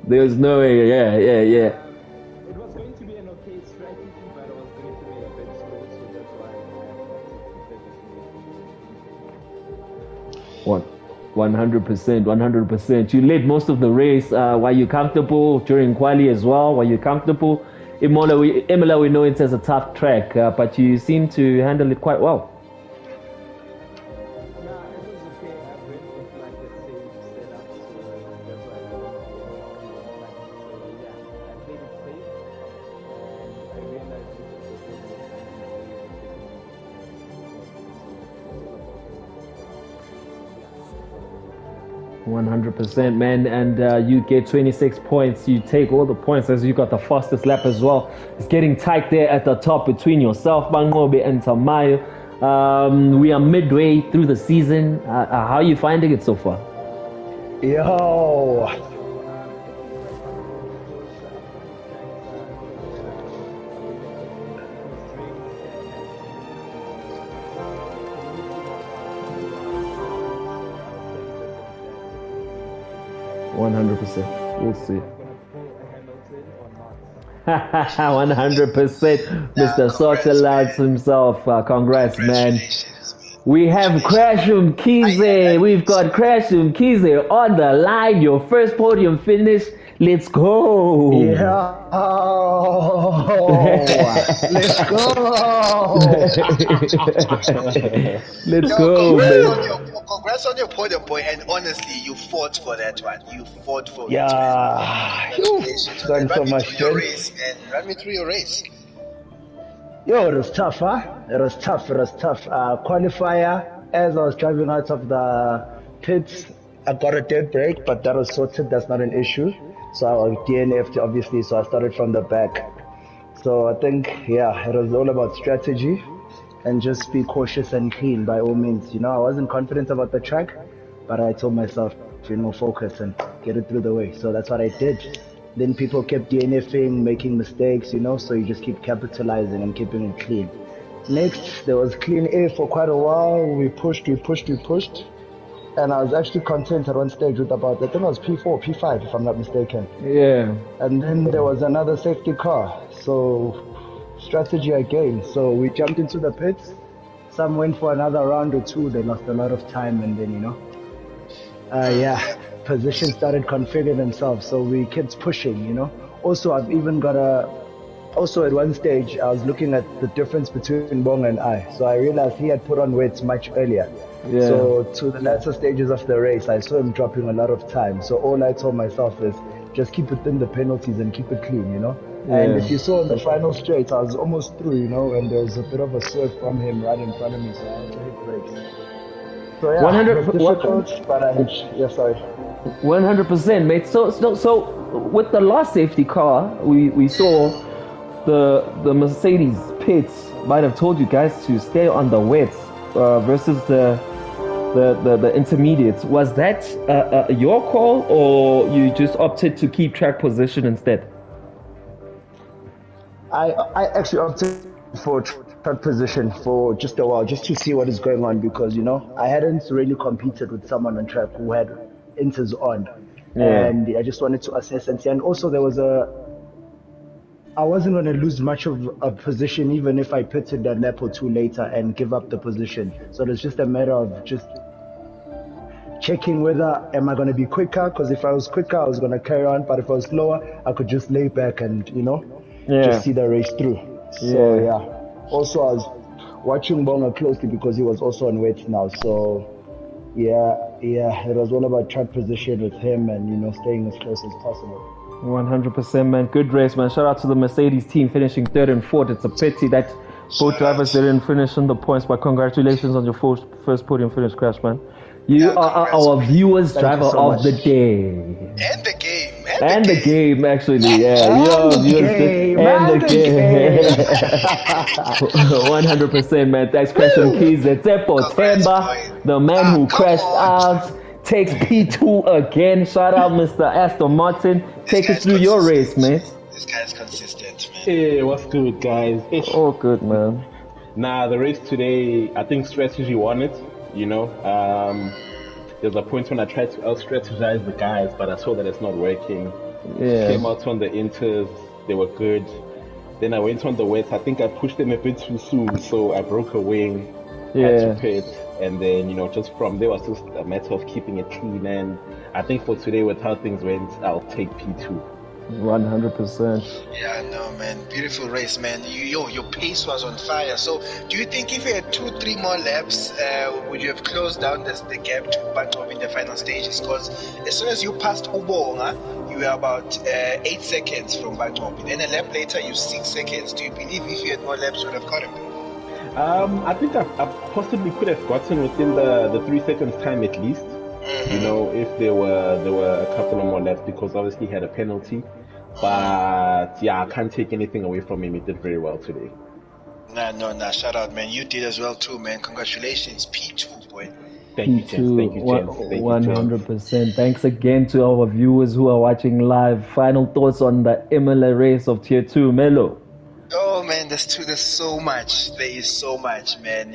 There's no way. Yeah. It was going to be an okay strategy, but I was going to be a bit slow, so that's why What? 100%. You led most of the race. Were you comfortable during quali as well? Were you comfortable? Imola, we know it as a tough track, but you seem to handle it quite well. Yeah, 100%, man, and you get 26 points. You take all the points as you got the fastest lap as well. It's getting tight there at the top between yourself, Bangobe, and Tamayo. We are midway through the season. How are you finding it so far? Yo. 100%. We'll see. 100%. Mr. Sotelats himself. Congrats, man. We have Crashum Kize. We've got Crashum Kize on the line. Your first podium finish. Let's go. Yeah. Let's go. Let's go, man. Congrats on your podium, boy. And honestly, you fought for that one. You fought for Yeah. it, man. Congratulations. Thanks so Run me much, through your man. race, man. Run me through your race. Yo, it was tough, huh? It was tough. Qualifier, as I was driving out of the pits, I got a dead brake, but that was sorted. That's not an issue. So I was DNF'd, obviously, so I started from the back. So I think, yeah, it was all about strategy and just be cautious and clean by all means. You know, I wasn't confident about the track, but I told myself, you know, focus and get it through the way. So that's what I did. Then people kept DNFing, making mistakes, you know, so you just keep capitalizing and keeping it clean. Next, there was clean air for quite a while. We pushed. And I was actually content at one stage with about, I think it was P4, P5, if I'm not mistaken. Yeah. And then there was another safety car. So, strategy again. So we jumped into the pits. Some went for another round or two. They lost a lot of time and then, you know, positions started configuring themselves. So we kept pushing, you know. Also, I've even got also at one stage, I was looking at the difference between Bong and I. So I realized he had put on weights much earlier. Yeah. So to the latter stages of the race, I saw him dropping a lot of time. So all I told myself is just keep within the penalties and keep it clean, you know. Yeah. And if you saw in the final straight, I was almost through, you know, and there was a bit of a surf from him right in front of me, so I had to hit brakes. So yeah, 100 it was difficult, but sorry. 100%, mate. So with the last safety car, we saw the Mercedes pits might have told you guys to stay on the wets versus the intermediates. Was that your call, or you just opted to keep track position instead? I actually opted for track position for just a while, just to see what is going on, because, you know, I hadn't really competed with someone on track who had inters on. Yeah. And I just wanted to assess and see. And also there was I wasn't going to lose much of a position even if I pitted a lap or two later and give up the position. So it was just a matter of just checking whether am I going to be quicker, because if I was quicker I was going to carry on, but if I was slower I could just lay back and, you know, just see the race through. So yeah. Also I was watching Bonga closely because he was also on weights now. So yeah, it was all about track position with him and, you know, staying as close as possible. 100%, man. Good race, man. Shout out to the Mercedes team finishing third and fourth. It's a pity that both drivers didn't finish on the points, but congratulations on your first podium finish, Crash, man. You are our viewers' driver of the day. And the game. And the game, actually, yeah. And the game, and the and the game. 100%, man. Thanks, Christian Keys. Tsepo Congrats, Temba, boy. the man who Come crashed on. out, takes P2 again. Shout out, Mr. Aston Martin. Take us guy's through your race, consistent. man. This guy's consistent, man. Hey, what's good, guys? Oh, good, man. Nah, the race today, I think strategy won it. You know, there's a point when I tried to out-strategize the guys, but I saw that it's not working. Yeah. Came out on the inters, they were good. Then I went on the wets. I think I pushed them a bit too soon, so I broke a wing. Had Yeah. to pit, and then just from there was just a matter of keeping it clean. And I think for today, with how things went, I'll take P2. 100%. Yeah, no, man. Beautiful race, man. Your pace was on fire. So, do you think if you had 2-3 more laps, would you have closed down the gap to Bantom in the final stages? Because as soon as you passed Ubonga, you were about 8 seconds from Bantom. Then a lap later, you 6 seconds. Do you believe if you had more laps, you would have caught him? I think I possibly could have gotten within the 3 seconds time at least. If there were a couple of more laps, because obviously he had a penalty. But yeah, I can't take anything away from him. He did very well today. Nah. Shout out, man. You did as well too, man. Congratulations, P2, boy. Thank you, James. Thank you, James. Thank you, James. 100%. Thanks again to our viewers who are watching live. Final thoughts on the Imola race of Tier 2, Melo. Oh man, there's so much. There is so much, man.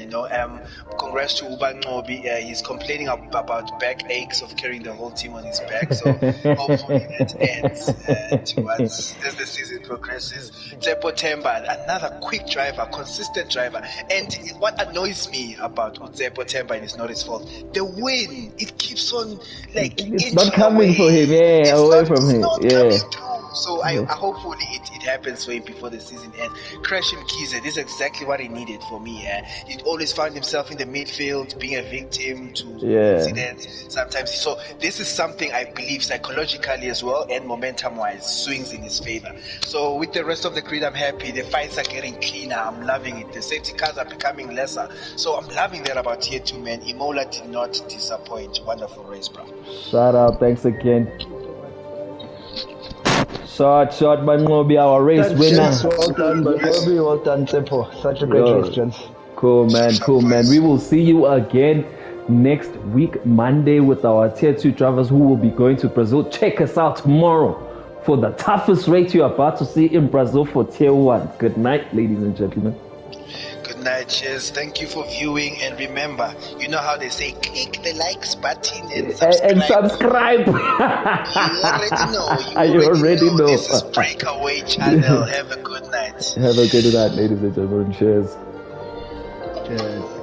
Congrats to Ubangobi. He's complaining about back aches of carrying the whole team on his back. So hopefully that ends towards as the season progresses. Tsepo Temba, another quick driver, consistent driver. And what annoys me about Tsepo Temba, and it's not his fault, the win. It keeps on it's not coming for him. Yeah, away from him. Yeah. So I hopefully it happens for him before the season ends. Crash him Kiza, this is exactly what he needed for me. He always found himself in the midfield, being a victim to incidents sometimes. So this is something I believe psychologically as well and momentum-wise swings in his favor. So with the rest of the grid, I'm happy. The fights are getting cleaner. I'm loving it. The safety cars are becoming lesser. So I'm loving that about Tier 2, man. Imola did not disappoint. Wonderful race, bro. Shout out. Thanks again. Short, but will be our race winner. Well done, Bangobi. Well done, Tsepo. Such a great race, gents. Cool, man. We will see you again next week, Monday, with our Tier 2 drivers who will be going to Brazil. Check us out tomorrow for the toughest race you're about to see in Brazil for Tier 1. Good night, ladies and gentlemen. Good night, cheers. Thank you for viewing, and remember, you know how they say, click the likes button and subscribe. You already know. This is BrakeAway channel. Have a good night. Have a good night, ladies and gentlemen. Cheers. Cheers.